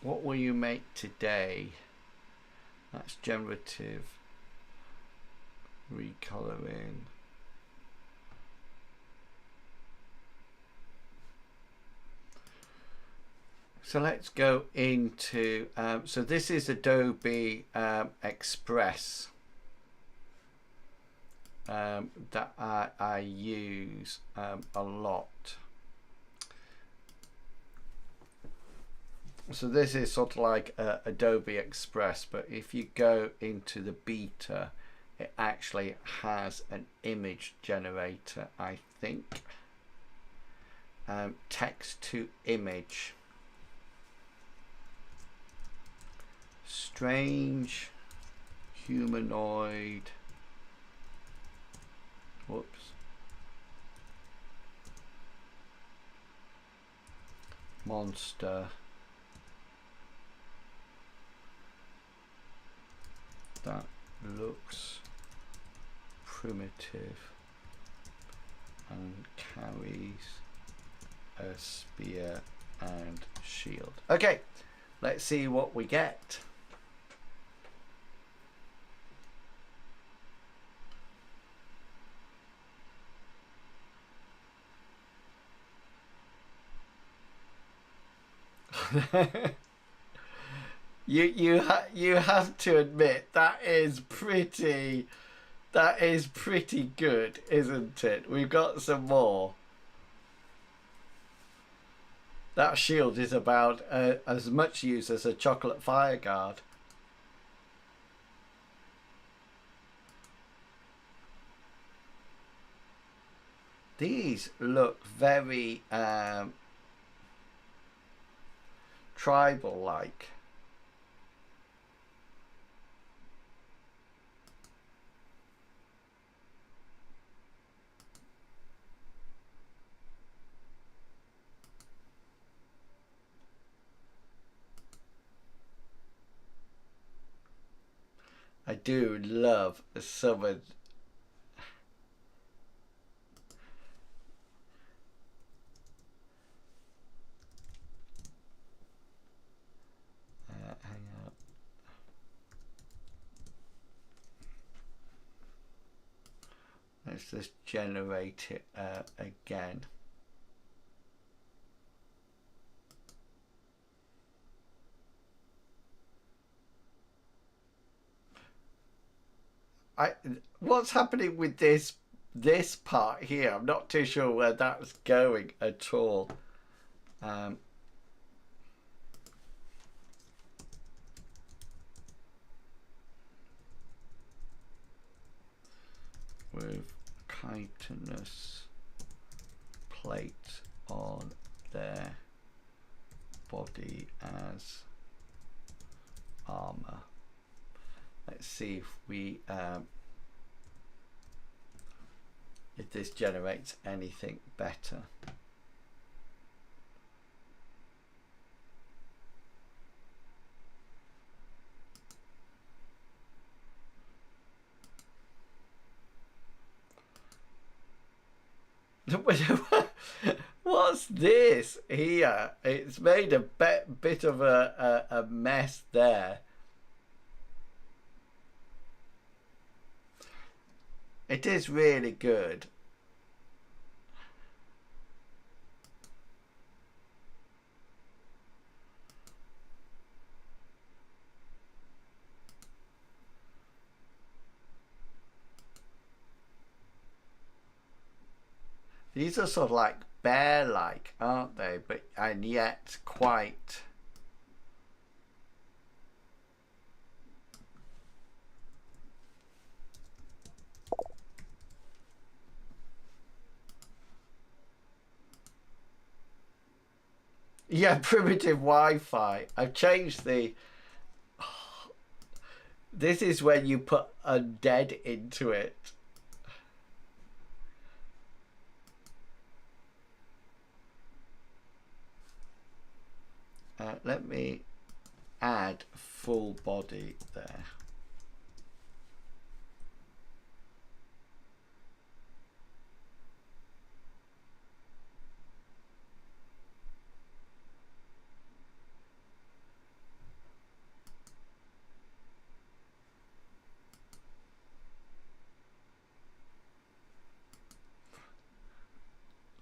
What will you make today? That's generative recoloring. So let's go into, so this is Adobe Express that I use a lot. So this is sort of like Adobe Express, but if you go into the beta, it actually has an image generator, I think. Text to image. Strange humanoid. Whoops. Monster. That looks primitive and carries a spear and shield. Okay, let's see what we get. You have to admit that is pretty good, isn't it? We've got some more. That shield is about as much use as a chocolate fire guard. These look very tribal-like. I do love some of hang on. Let's just generate it again. What's happening with this part here? I'm not too sure where that's going at all. With chitinous plate on there. body as armor. Let's see if we if this generates anything better. What's this here? It's made a bit of a mess there. It is really good. These are sort of like bear-like, aren't they? But and yet quite. Yeah, primitive Wi-Fi. I've changed the. This is when you put undead into it. Let me add full body there.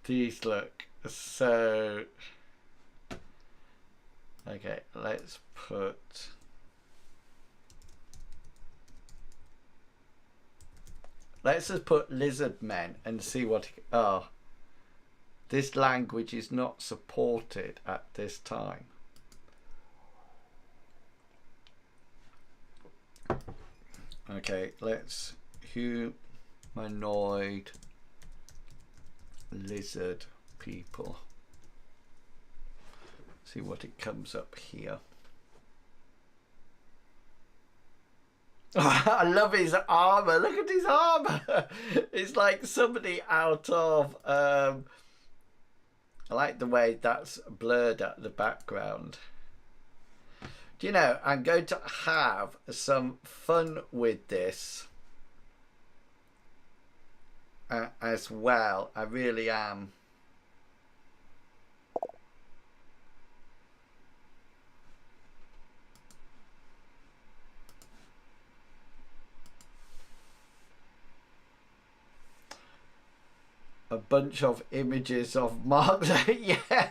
These look so. Okay, let's put. Let's just put lizard men and see what. Oh, this language is not supported at this time. Okay, let's humanoid lizard people. See what it comes up here. I love his armor. Look at his armor. It's like somebody out of I like the way that's blurred at the background. Do you know, I'm going to have some fun with this as well. I really am. A bunch of images of Mark. Yeah,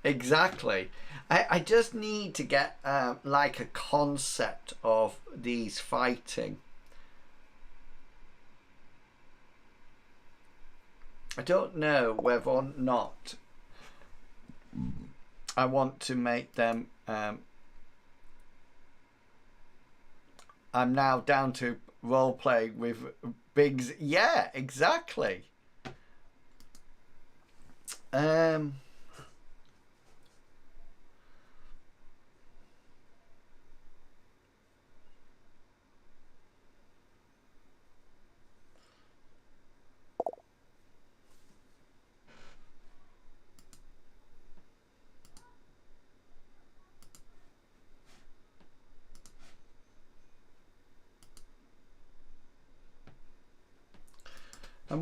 exactly. I just need to get like a concept of these fighting. I don't know whether or not I want to make them. I'm now down to role playing with Biggs. Yeah, exactly. I'm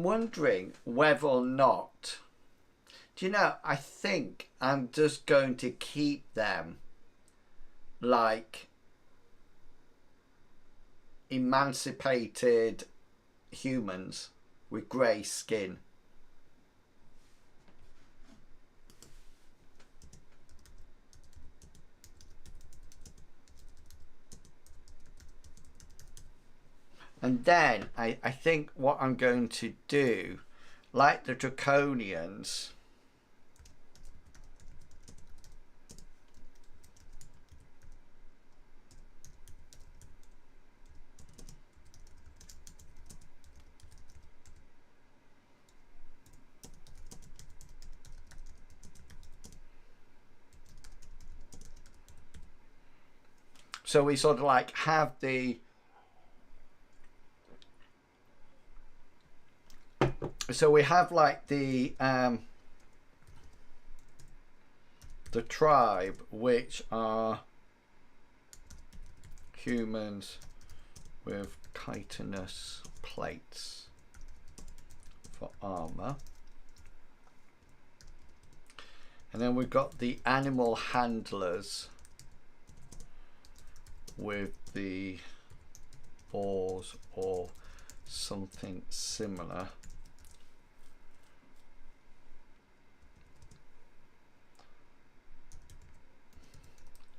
wondering whether or not, do you know, I think I'm just going to keep them like emancipated humans with grey skin. And then I think what I'm going to do, like the Draconians, so we sort of like have the tribe, which are humans with chitinous plates for armor. And then we've got the animal handlers with the boars or something similar.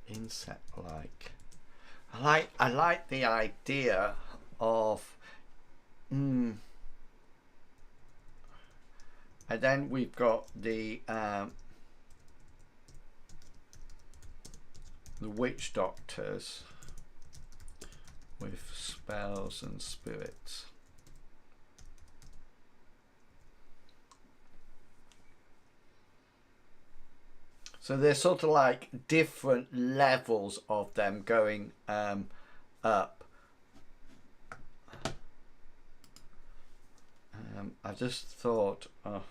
Insect-like. I like the idea of and then we've got the witch doctors with spells and spirits. So there's sort of like different levels of them going up. I just thought, oh.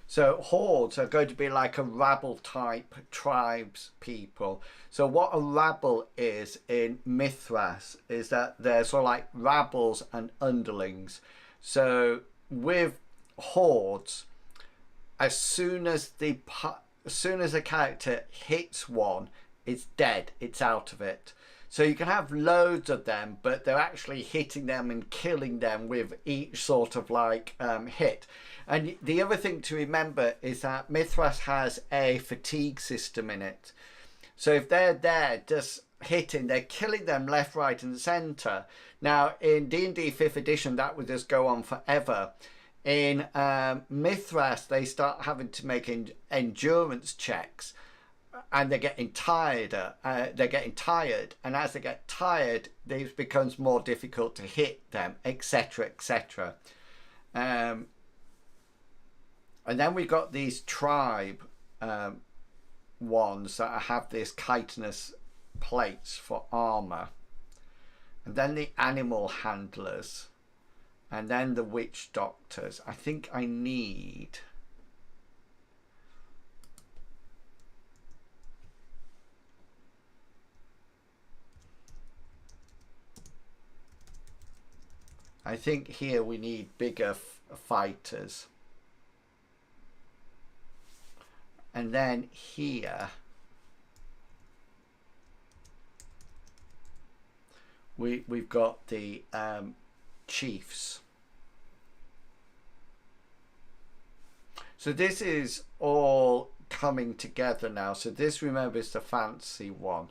So hordes are going to be like a rabble type tribes people. So what a rabble is in Mithras is that they're sort of like rabbles and underlings. So with hordes, as soon as a character hits one, it's dead, it's out of it. So you can have loads of them, but they're actually hitting them and killing them with each sort of like hit. And the other thing to remember is that Mithras has a fatigue system in it. So if they're there just hitting, they're killing them left, right and centre. Now in D&D 5th edition that would just go on forever. In Mithras they start having to make endurance checks. And they're getting tired. And as they get tired, it becomes more difficult to hit them, etc., etc. And then we've got these tribe ones that have this chitinous plates for armor, and then the animal handlers, and then the witch doctors. I think I need. I think here we need bigger fighters. And then here we've got the chiefs. So this is all coming together now. So this, remember, is the fancy one.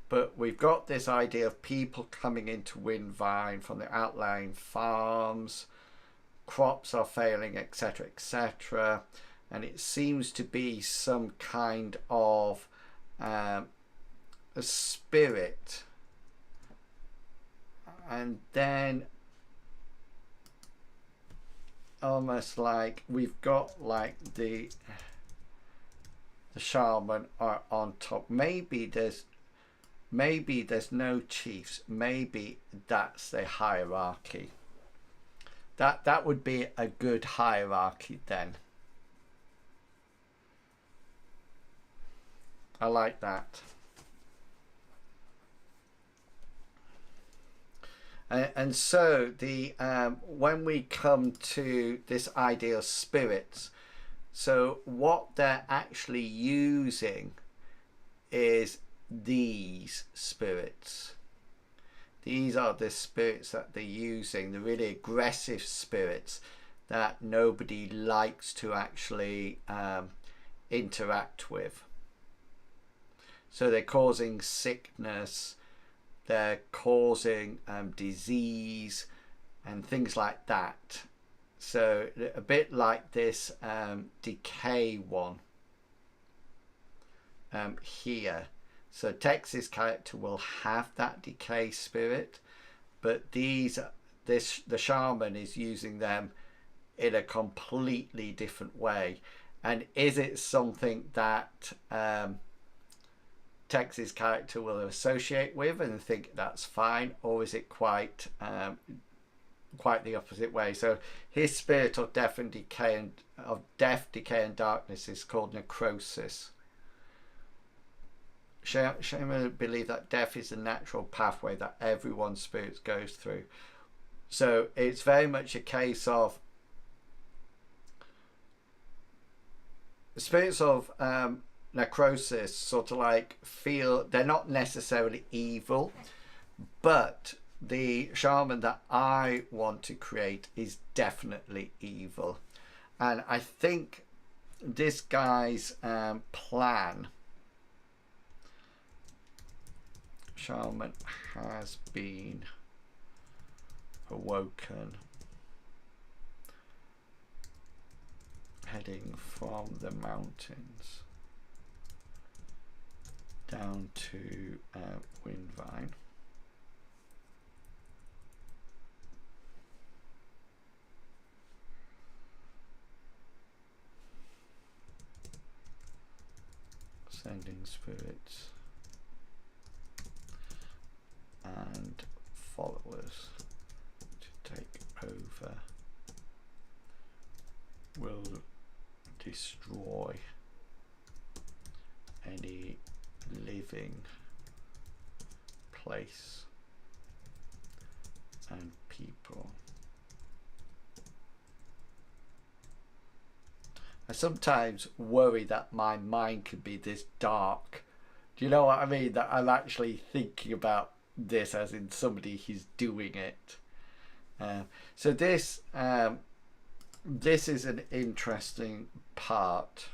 But we've got this idea of people coming into Windvine from the outlying farms, crops are failing, etc., etc. And it seems to be some kind of a spirit. And then almost like we've got like the shaman are on top. Maybe there's no chiefs. Maybe that's the hierarchy. That would be a good hierarchy then. I like that. And so the when we come to this idea of spirits, so what they're actually using is these spirits. These are the spirits that they're using, the really aggressive spirits that nobody likes to actually interact with. So they're causing sickness, they're causing disease and things like that. So a bit like this decay one here. So Tex's character will have that decay spirit, but the shaman is using them in a completely different way. And is it something that Tex's character will associate with and think that's fine, or is it quite the opposite way? So his spirit of death, decay, and darkness is called necrosis. Shaman believe that death is the natural pathway that everyone's spirit goes through. So it's very much a case of spirits of necrosis sort of like feel they're not necessarily evil, but the shaman that I want to create is definitely evil. And I think this guy's plan, shaman has been awoken, heading from the mountains down to Windvine. Sending spirits and followers to take over. Will destroy any living place and people. I sometimes worry that my mind could be this dark. Do you know what I mean? That I'm actually thinking about this as in somebody who's doing it. So this is an interesting part.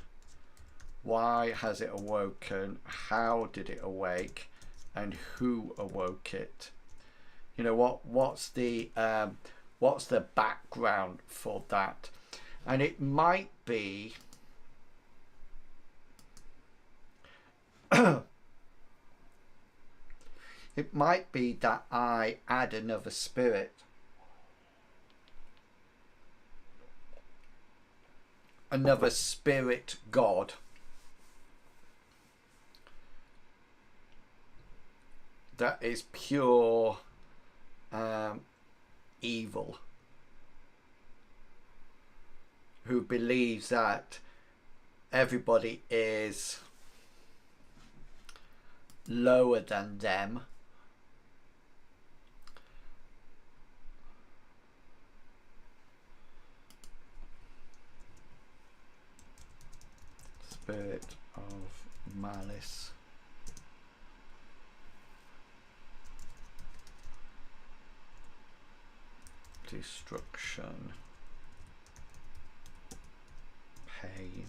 Why has it awoken? How did it awake? And who awoke it? You know, what's the background for that? And it might be it might be that I add another spirit, another spirit god, that is pure evil, who believes that everybody is lower than them, spirit of malice, destruction, pain,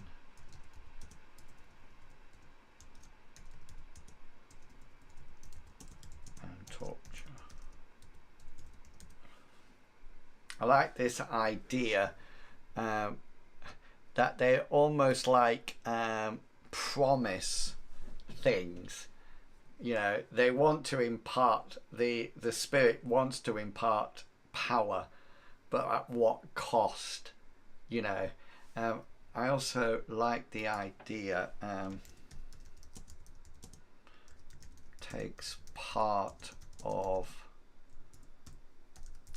and torture. I like this idea that they almost like promise things. You know, they want to impart, the spirit wants to impart power, but at what cost? You know, I also like the idea takes part of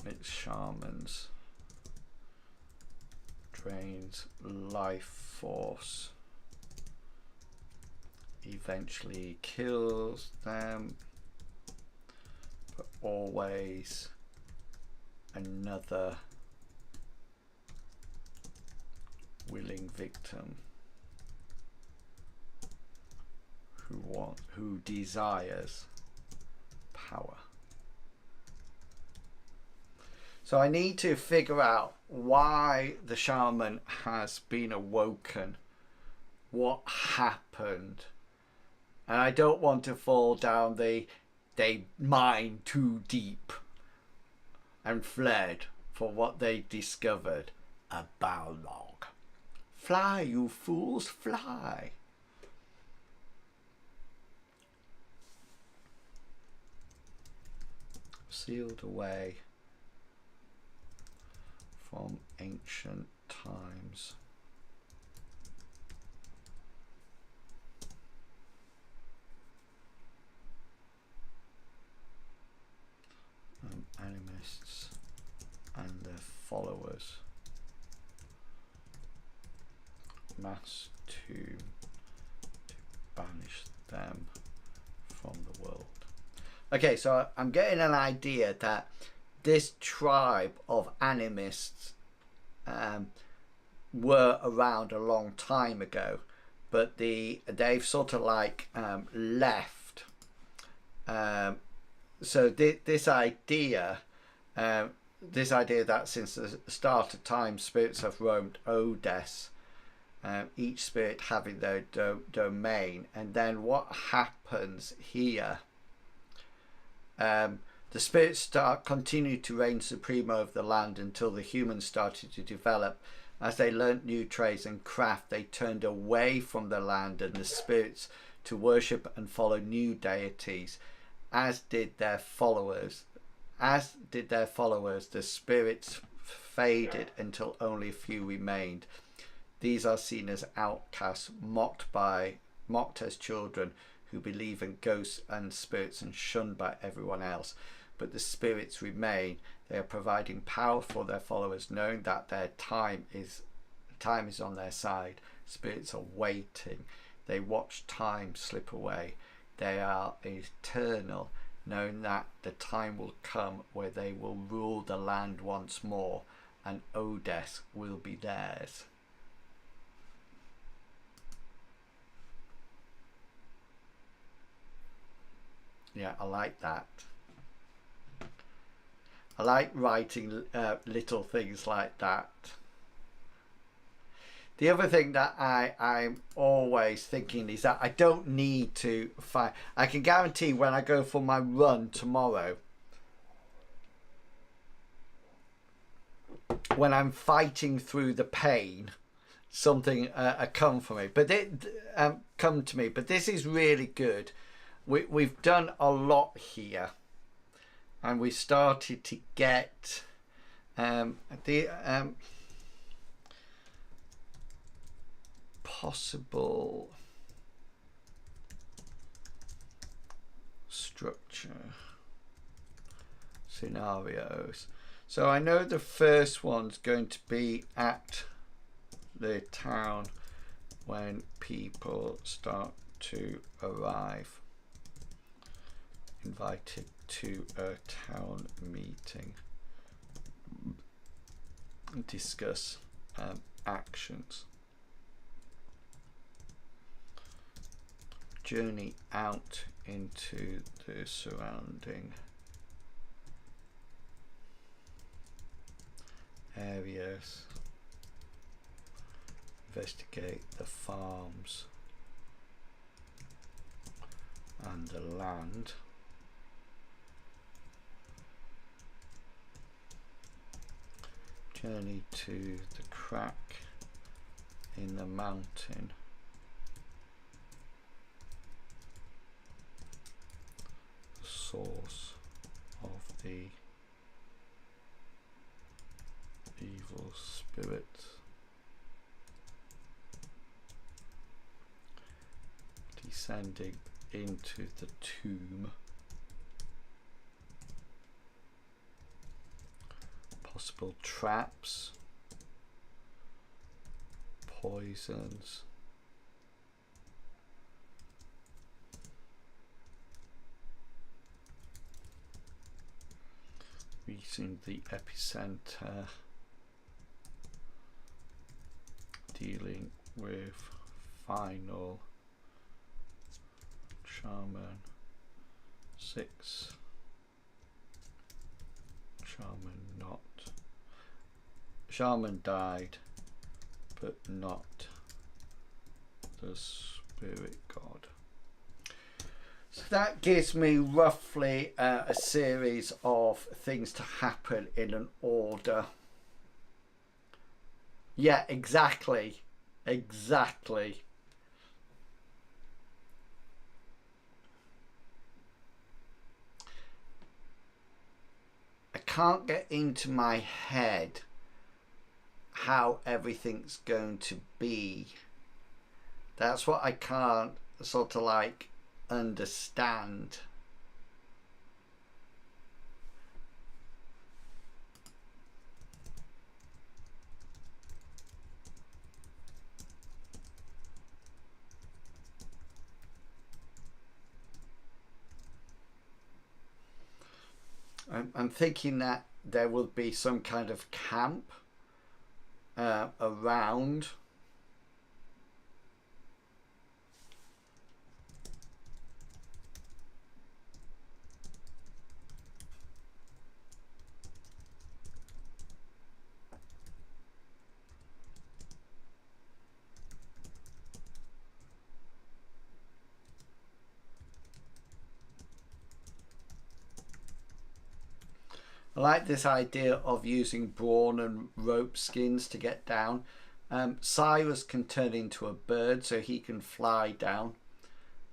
its shamans, drains life force, eventually kills them, but always another willing victim who desires power. So I need to figure out why the shaman has been awoken, what happened, and I don't want to fall down they mine too deep and fled for what they discovered. A Balrog. Fly, you fools, fly. sealed away from ancient times. Animists and their followers. Mass to banish them from the world. Okay, so I'm getting an idea that this tribe of animists were around a long time ago, but they've sort of like left. So this idea that since the start of time spirits have roamed Odes, each spirit having their domain, and then what happens here? The spirits continue to reign supreme over the land until the humans started to develop. As they learnt new trades and craft, they turned away from the land and the spirits to worship and follow new deities. As did their followers, the spirits faded until only a few remained. These are seen as outcasts, mocked as children who believe in ghosts and spirits and shunned by everyone else. But the spirits remain. They are providing power for their followers, knowing that their time is on their side. Spirits are waiting. They watch time slip away. They are eternal, knowing that the time will come where they will rule the land once more, and Odes will be theirs. Yeah, I like that. I like writing little things like that. The other thing that I'm always thinking is that I don't need to fight. I can guarantee when I go for my run tomorrow, when I'm fighting through the pain, something come to me. But this is really good. We've done a lot here, and we started to get possible structure scenarios. So I know the first one's going to be at the town when people start to arrive, invited to a town meeting, discuss actions. Journey out into the surrounding areas. Investigate the farms and the land. Journey to the crack in the mountain. Source of the evil spirit. Descending into the tomb. Possible traps, poisons, reaching the epicenter, dealing with final shaman 6, shaman not, shaman died but not the spirit god. So that gives me roughly a series of things to happen in an order. Yeah, exactly. can't get into my head how everything's going to be. That's what I can't sort of like understand. I'm thinking that there will be some kind of camp around. I like this idea of using brawn and rope skins to get down. Cyrus can turn into a bird so he can fly down.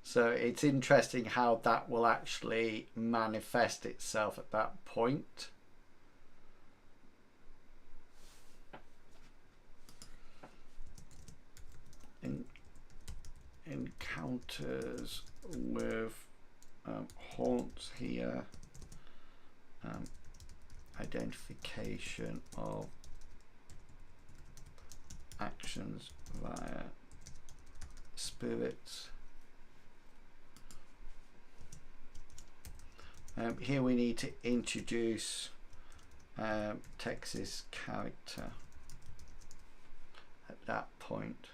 So it's interesting how that will actually manifest itself at that point. Encounters with haunts here. Identification of actions via spirits. Here we need to introduce Tex's character at that point.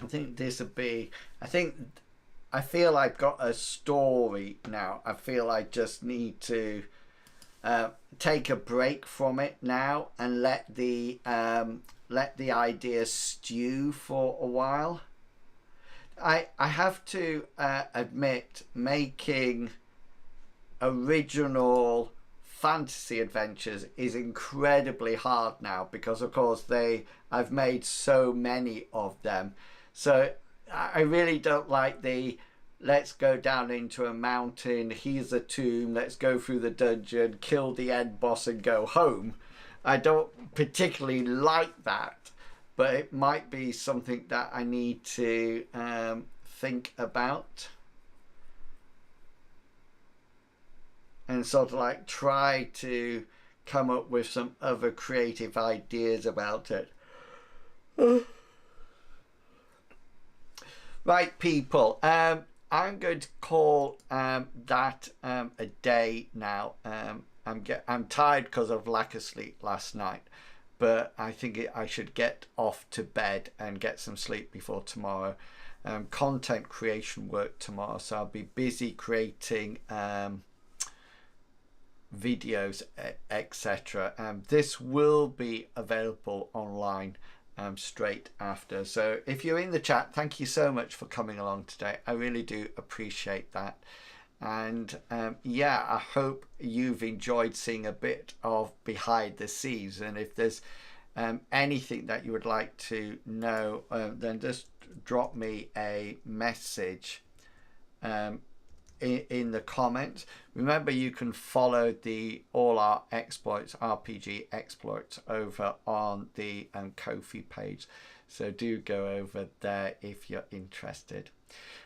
I think this would be, I feel I've got a story now. I feel I just need to take a break from it now and let the idea stew for a while. I have to admit, making original fantasy adventures is incredibly hard now because of course I've made so many of them. So I really don't like the let's go down into a mountain, here's a tomb, let's go through the dungeon, kill the end boss and go home. I don't particularly like that, but it might be something that I need to think about and sort of like try to come up with some other creative ideas about it. Right, people, I'm going to call that a day now. I'm tired because of lack of sleep last night, but I think I should get off to bed and get some sleep before tomorrow. Content creation work tomorrow, so I'll be busy creating videos, etc. This will be available online straight after. So if you're in the chat, thank you so much for coming along today. I really do appreciate that. And yeah, I hope you've enjoyed seeing a bit of behind the scenes, and if there's anything that you would like to know, then just drop me a message in the comments. Remember, you can follow all our exploits, RPG exploits, over on the Ko-fi page, so do go over there if you're interested.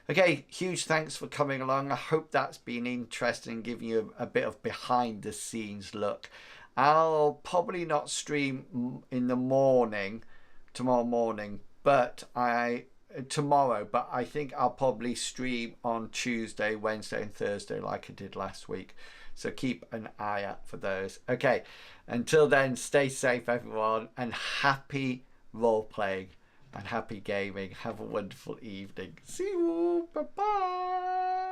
Okay, huge thanks for coming along. I hope that's been interesting, giving you a bit of behind the scenes look. I'll probably not stream in the morning tomorrow morning, but tomorrow, but I think I'll probably stream on Tuesday, Wednesday and Thursday like I did last week, so keep an eye out for those. Okay, until then, stay safe everyone, and happy role playing and happy gaming. Have a wonderful evening. See you. Bye bye.